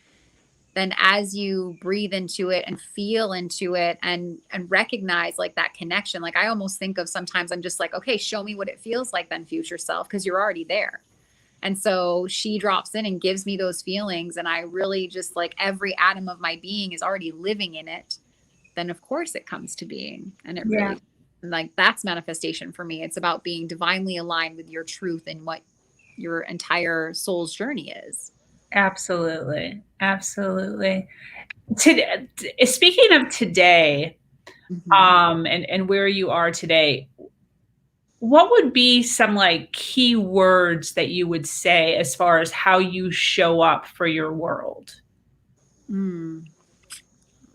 then as you breathe into it and feel into it and recognize like that connection, like I almost think of sometimes I'm just like, okay, show me what it feels like then, future self, because you're already there. And so she drops in and gives me those feelings. And I really just like every atom of my being is already living in it. Then of course it comes to being. And it really, like, that's manifestation for me. It's about being divinely aligned with your truth and what your entire soul's journey is. Absolutely. Absolutely. Speaking of today, Mhm. and where you are today, what would be some like key words that you would say as far as how you show up for your world? Mm.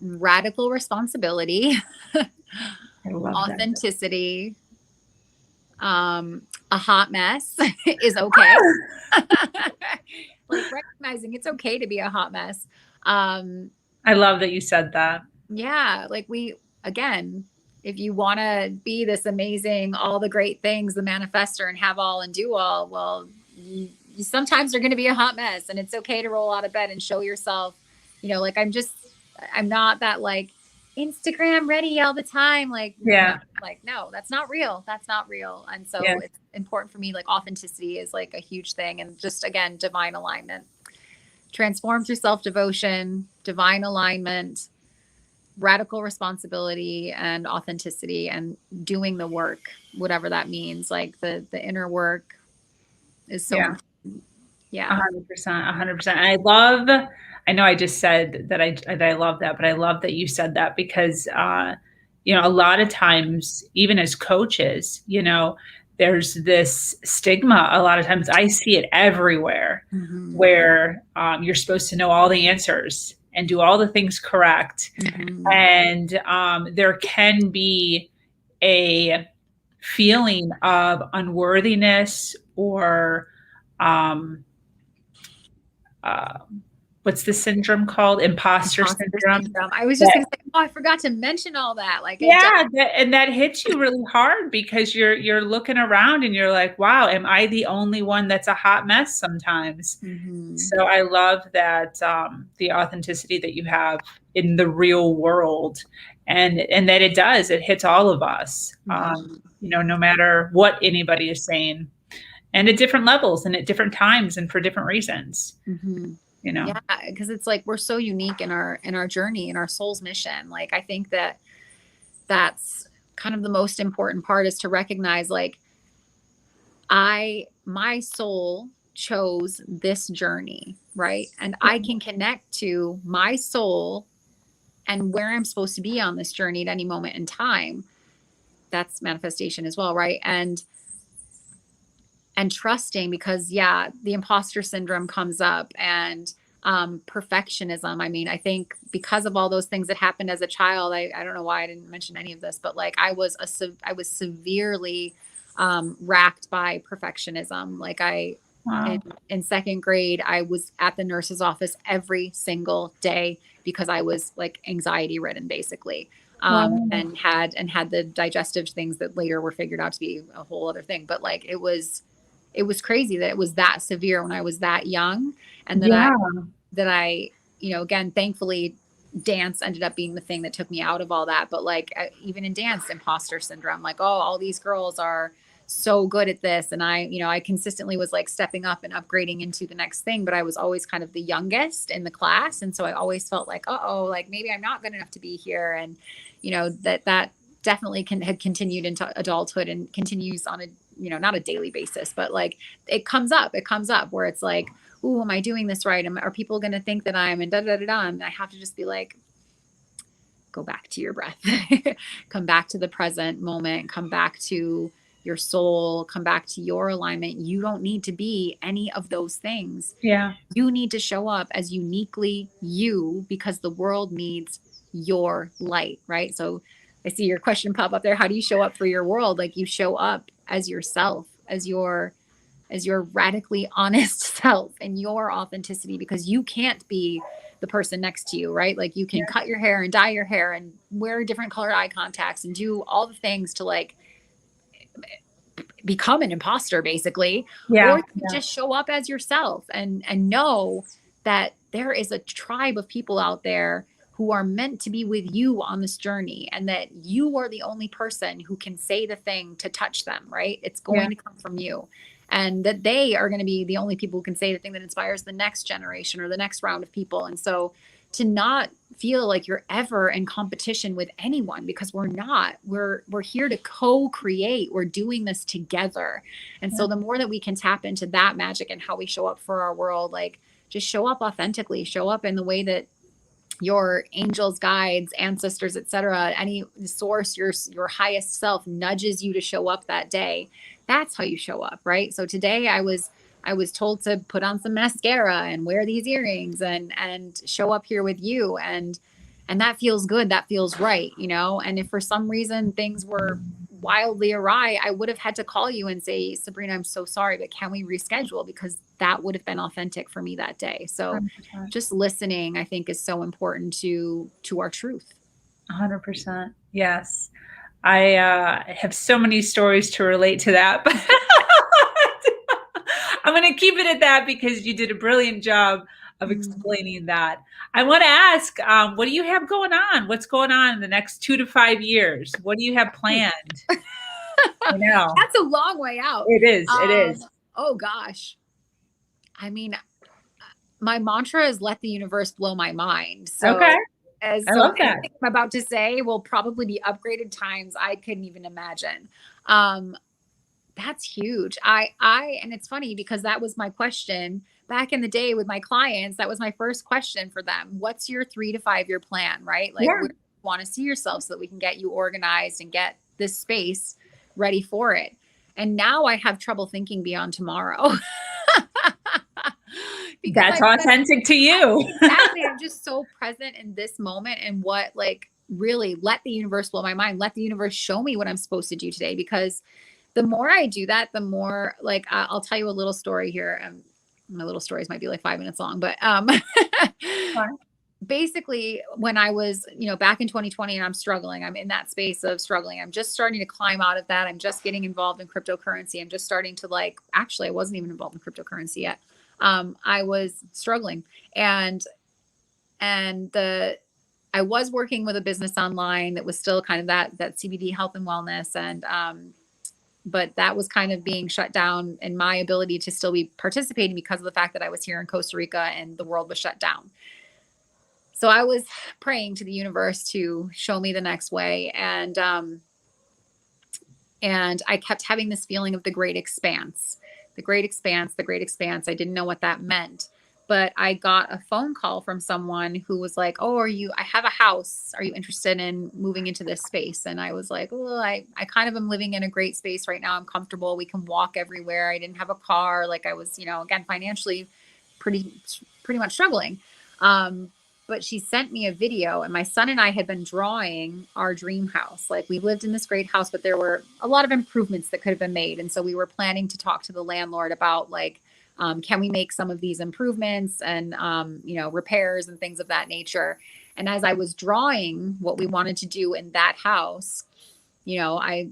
Radical responsibility, I love that. authenticity, a hot mess is okay. Like recognizing it's okay to be a hot mess. Um, I love that you said that. yeah, like again, if you want to be this amazing, all the great things, the manifester and have all and do all, well, you sometimes are going to be a hot mess, and it's okay to roll out of bed and show yourself, like I'm not that like Instagram ready all the time. Like, no, Yeah. like, no, that's not real. That's not real. And Yeah. so it's important for me. Like authenticity is like a huge thing. And just, again, divine alignment, transform through self-devotion, divine alignment, radical responsibility and authenticity, and doing the work, whatever that means. Like the inner work is so Yeah. important. Yeah. 100%. 100%. I know I just said that I love that, but I love that you said that because, a lot of times, even as coaches, there's this stigma. A lot of times I see it everywhere Mhm. where you're supposed to know all the answers and do all the things correct. Mhm. And there can be a feeling of unworthiness or um, uh, what's the syndrome called? Imposter Imposter syndrome. syndrome. I was just That, gonna say, oh, I forgot to mention all that. Like it does. yeah, and that hits you really hard because you're looking around and you're like, wow, am I the only one that's a hot mess sometimes? Mhm. So I love that the authenticity that you have in the real world, and that it hits all of us, Mhm. no matter what anybody is saying, and at different levels and at different times and for different reasons, Mhm. you know. Yeah, because it's like we're so unique in our journey, in our soul's mission. Like I think that that's kind of the most important part, is to recognize like my soul chose this journey, right? And I can connect to my soul and where I'm supposed to be on this journey at any moment in time. That's manifestation as well, right? And trusting, because yeah, the imposter syndrome comes up, and perfectionism. I mean, I think because of all those things that happened as a child, I don't know why I didn't mention any of this, but like I was severely racked by perfectionism. Like Wow. in second grade, I was at the nurse's office every single day because I was like anxiety ridden, basically. Wow. And had the digestive things that later were figured out to be a whole other thing. But like it was crazy that it was that severe when I was that young. And Yeah. that I, again, thankfully dance ended up being the thing that took me out of all that. But like, even in dance, imposter syndrome, like, oh, all these girls are so good at this. And I consistently was like stepping up and upgrading into the next thing, but I was always kind of the youngest in the class. And so I always felt like, oh, like maybe I'm not good enough to be here. And, that definitely had continued into adulthood and continues on a, not a daily basis, but like it comes up where it's like, oh, am I doing this right? Are people going to think that I'm, and da da da da? And I have to just be like, go back to your breath, come back to the present moment, come back to your soul, come back to your alignment. You don't need to be any of those things. Yeah. You need to show up as uniquely you, because the world needs your light, right? So I see your question pop up there. How do you show up for your world? Like you show up as yourself, as your radically honest self and your authenticity, because you can't be the person next to you, right? Like you can cut your hair and dye your hair and wear different colored eye contacts and do all the things to like become an imposter, basically. Or Yeah. you just show up as yourself and know that there is a tribe of people out there who are meant to be with you on this journey, and that you are the only person who can say the thing to touch them, right? It's Yeah. going to come from you. And that they are going to be the only people who can say the thing that inspires the next generation or the next round of people. And so to not feel like you're ever in competition with anyone, because we're not. We're here to co-create. We're doing this together. And so the more that we can tap into that magic and how we show up for our world, like just show up authentically, show up in the way that your angels, guides, ancestors, etc., any source, your highest self nudges you to show up that day. That's how you show up, right? So today I was told to put on some mascara and wear these earrings and show up here with you, and that feels good, that feels right, you know. And if for some reason things were wildly awry, I would have had to call you and say, Sabrina, I'm so sorry, but can we reschedule? Because that would have been authentic for me that day. So 100%. just listening, I think, is so important to our truth. 100%. Yes. I have so many stories to relate to that, but I'm going to keep it at that because you did a brilliant job of explaining that. I want to ask, what do you have going on? What's going on in the next 2 to 5 years? What do you have planned? I know. That's a long way out. It is. It is. Oh gosh. I mean, my mantra is let the universe blow my mind. So, okay. I love that. Anything I'm about to say will probably be upgraded times I couldn't even imagine. That's huge. And it's funny because that was my question back in the day with my clients. That was my first question for them. What's your 3 to 5 year plan, right? Like, where do you want to see yourself so that we can get you organized and get this space ready for it? And now I have trouble thinking beyond tomorrow. That's authentic to you. Exactly. I'm just so present in this moment and what, like, really let the universe blow my mind. Let the universe show me what I'm supposed to do today, because the more I do that, the more, like, I'll tell you a little story here. My little stories might be like 5 minutes long, but basically when I was, back in 2020 and I'm struggling, I'm in that space of struggling. I'm just starting to climb out of that. I'm just getting involved in cryptocurrency. I'm just starting to actually, I wasn't even involved in cryptocurrency yet. I was struggling and I was working with a business online that was still kind of that CBD health and wellness. And, but that was kind of being shut down in my ability to still be participating because of the fact that I was here in Costa Rica and the world was shut down. So I was praying to the universe to show me the next way. And I kept having this feeling of the great expanse, the great expanse, the great expanse. I didn't know what that meant, but I got a phone call from someone who was like, oh, I have a house. Are you interested in moving into this space? And I was like, well, I kind of am living in a great space right now. I'm comfortable. We can walk everywhere. I didn't have a car. Like I was, again, financially pretty much struggling. But she sent me a video, and my son and I had been drawing our dream house. Like, we lived in this great house, but there were a lot of improvements that could have been made. And so we were planning to talk to the landlord about, like, can we make some of these improvements and, repairs and things of that nature. And as I was drawing what we wanted to do in that house, I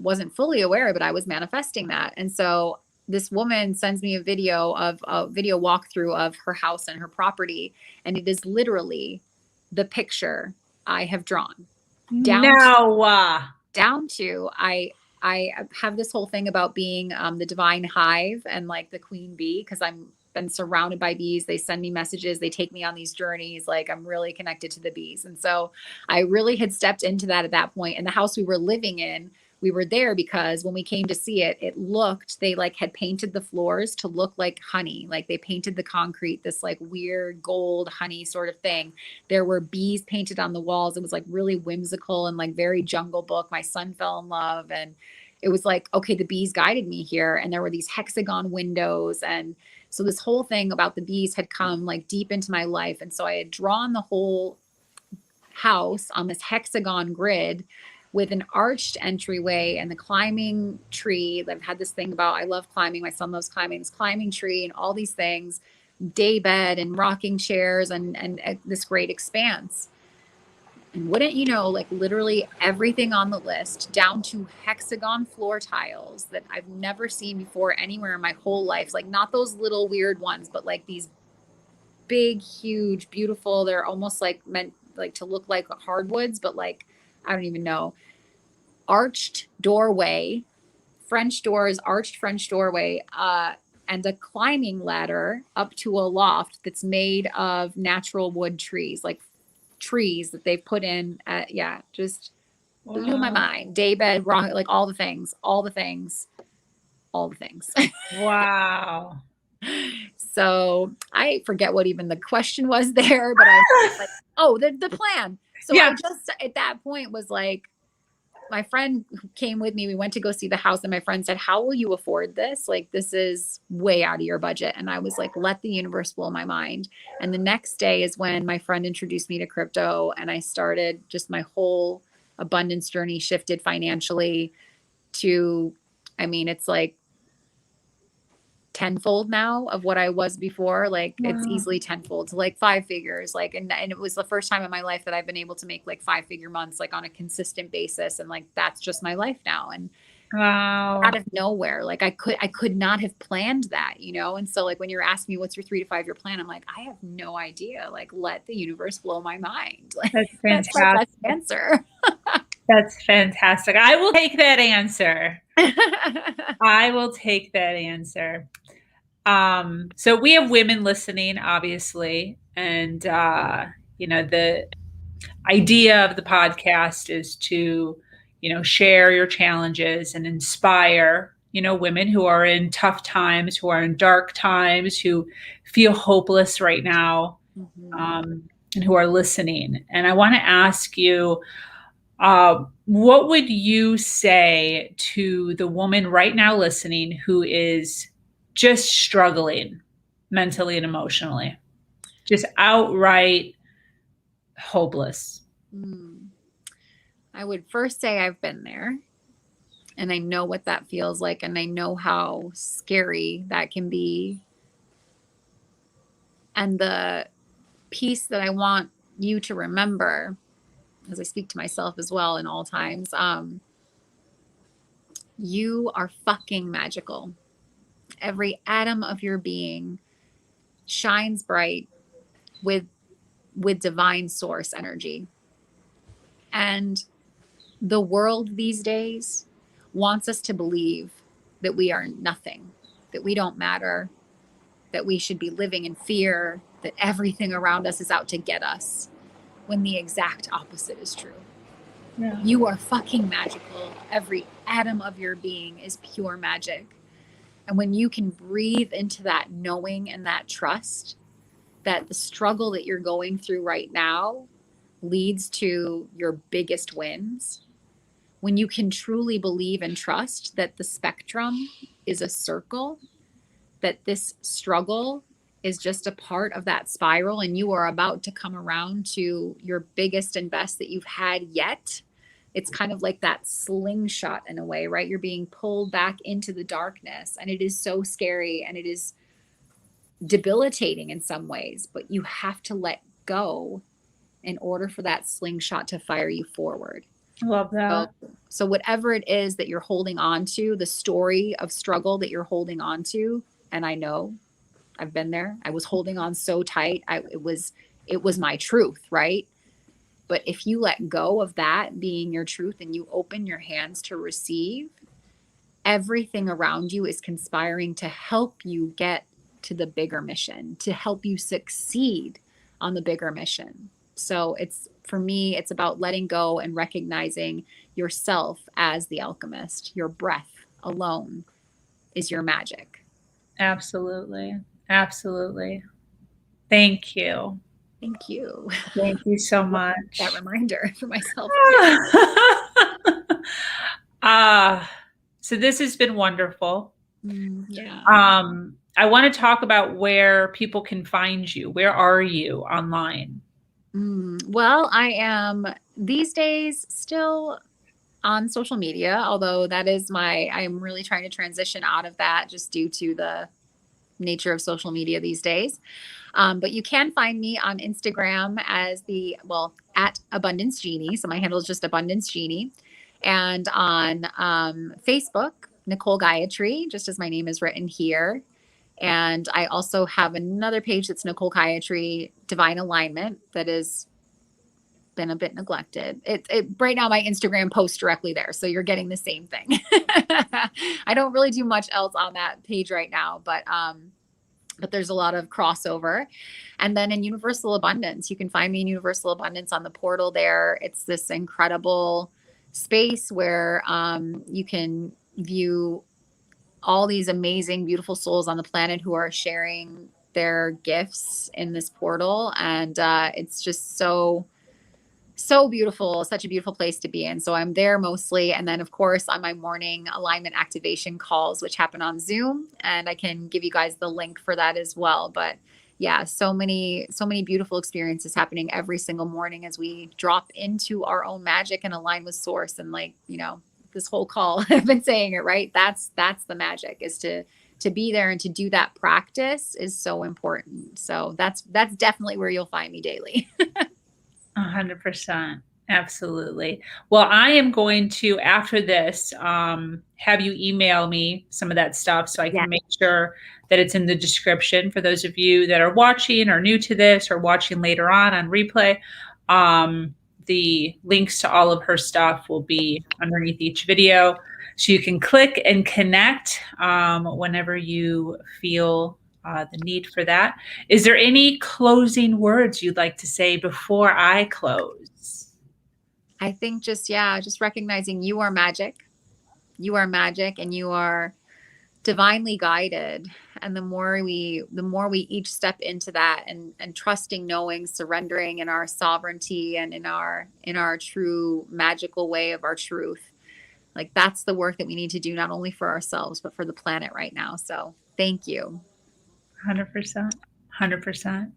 wasn't fully aware, but I was manifesting that. And so this woman sends me a video walkthrough of her house and her property. And it is literally the picture I have drawn down to I have this whole thing about being the divine hive and like the queen bee, because I'm been surrounded by bees. They send me messages. They take me on these journeys. Like, I'm really connected to the bees. And so I really had stepped into that at that point. And the house we were living in, we were there because when we came to see it, they had painted the floors to look like honey. Like, they painted the concrete, this like weird gold honey sort of thing. There were bees painted on the walls. It was like really whimsical and like very Jungle Book. My son fell in love, and it was like, okay, the bees guided me here. And there were these hexagon windows. And so this whole thing about the bees had come like deep into my life. And so I had drawn the whole house on this hexagon grid with an arched entryway and the climbing tree. I've had this thing about, I love climbing. My son loves climbing, this climbing tree and all these things, day bed and rocking chairs and this great expanse. And wouldn't you know, like literally everything on the list, down to hexagon floor tiles that I've never seen before anywhere in my whole life. Like, not those little weird ones, but like these big, huge, beautiful, they're almost like meant like to look like hardwoods, but like, I don't even know. Arched doorway, French doors, arched French doorway, and a climbing ladder up to a loft that's made of natural wood trees, like trees that they've put in. Just blew my mind. Daybed, rock, like all the things. Wow. So I forget what even the question was there, but I was like, oh, the plan. So I just at that point was like, my friend who came with me, we went to go see the house, and my friend said, how will you afford this? Like, this is way out of your budget. And I was like, let the universe blow my mind. And the next day is when my friend introduced me to crypto, and I started just my whole abundance journey shifted financially to, I mean, it's like tenfold now of what I was before. Like it's easily tenfold to like 5 figures. Like, and it was the first time in my life that I've been able to make like 5-figure months, like on a consistent basis. And like, that's just my life now. And out of nowhere, like I could not have planned that, you know? And so like, when you're asking me, what's your 3 to 5 year plan? I'm like, I have no idea. Like, let the universe blow my mind. Like, That's fantastic. That's my best answer. That's fantastic. I will take that answer. I will take that answer. So we have women listening, obviously, and the idea of the podcast is to, share your challenges and inspire, women who are in tough times, who are in dark times, who feel hopeless right now, and who are listening. And I want to ask you, what would you say to the woman right now listening who is just struggling mentally and emotionally, just outright hopeless? I would first say I've been there, and I know what that feels like, and I know how scary that can be. And the piece that I want you to remember, as I speak to myself as well in all times, you are fucking magical. Every atom of your being shines bright with divine source energy. And the world these days wants us to believe that we are nothing, that we don't matter, that we should be living in fear, that everything around us is out to get us, when the exact opposite is true. Yeah. You are fucking magical. Every atom of your being is pure magic. And when you can breathe into that knowing and that trust that the struggle that you're going through right now leads to your biggest wins, when you can truly believe and trust that the spectrum is a circle, that this struggle is just a part of that spiral, and you are about to come around to your biggest and best that you've had yet. It's kind of like that slingshot in a way, right? You're being pulled back into the darkness, and it is so scary, and it is debilitating in some ways, but you have to let go in order for that slingshot to fire you forward. I love that. So whatever it is that you're holding on to, the story of struggle that you're holding on to, and I know I've been there. I was holding on so tight. It was my truth, right? But if you let go of that being your truth and you open your hands to receive, everything around you is conspiring to help you get to the bigger mission, to help you succeed on the bigger mission. So for me, it's about letting go and recognizing yourself as the alchemist. Your breath alone is your magic. Absolutely. Absolutely. Thank you. Thank you. Thank you so much. That reminder for myself. So this has been wonderful. Yeah. I want to talk about where people can find you. Where are you online? Well, I am these days still on social media, although I'm really trying to transition out of that just due to the nature of social media these days. But you can find me on Instagram as at Abundance Genie. So my handle is just Abundance Genie. And on Facebook, Nicole Gayatri, just as my name is written here. And I also have another page that's Nicole Gayatri Divine Alignment that has been a bit neglected. Right now my Instagram posts directly there, so you're getting the same thing. I don't really do much else on that page right now, but there's a lot of crossover. And then in Universal Abundance, you can find me in Universal Abundance on the portal there. It's this incredible space where you can view all these amazing, beautiful souls on the planet who are sharing their gifts in this portal. And it's just so beautiful, such a beautiful place to be in. So I'm there mostly. And then, of course, on my morning alignment activation calls, which happen on Zoom, and I can give you guys the link for that as well. But yeah, so many beautiful experiences happening every single morning as we drop into our own magic and align with source. And like, this whole call, I've been saying it, right? That's the magic, is to be there, and to do that practice is so important. So that's definitely where you'll find me daily. 100%. Absolutely. Well, I am going to, after this, have you email me some of that stuff so I can make sure that it's in the description for those of you that are watching or new to this or watching later on replay. The links to all of her stuff will be underneath each video, so you can click and connect whenever you feel the need for that. Is there any closing words you'd like to say before I close? I think just recognizing you are magic. You are magic, and you are divinely guided. And the more we each step into that, and trusting, knowing, surrendering in our sovereignty and in our true magical way of our truth, like that's the work that we need to do, not only for ourselves, but for the planet right now. So thank you. 100%. 100%.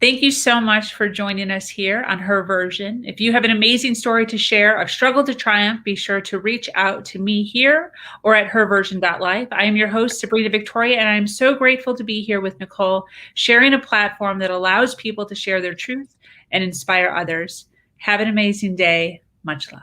Thank you so much for joining us here on Her Version. If you have an amazing story to share, a struggle to triumph, be sure to reach out to me here or at herversion.life. I am your host, Sabrina Victoria, and I'm so grateful to be here with Nicole, sharing a platform that allows people to share their truth and inspire others. Have an amazing day. Much love.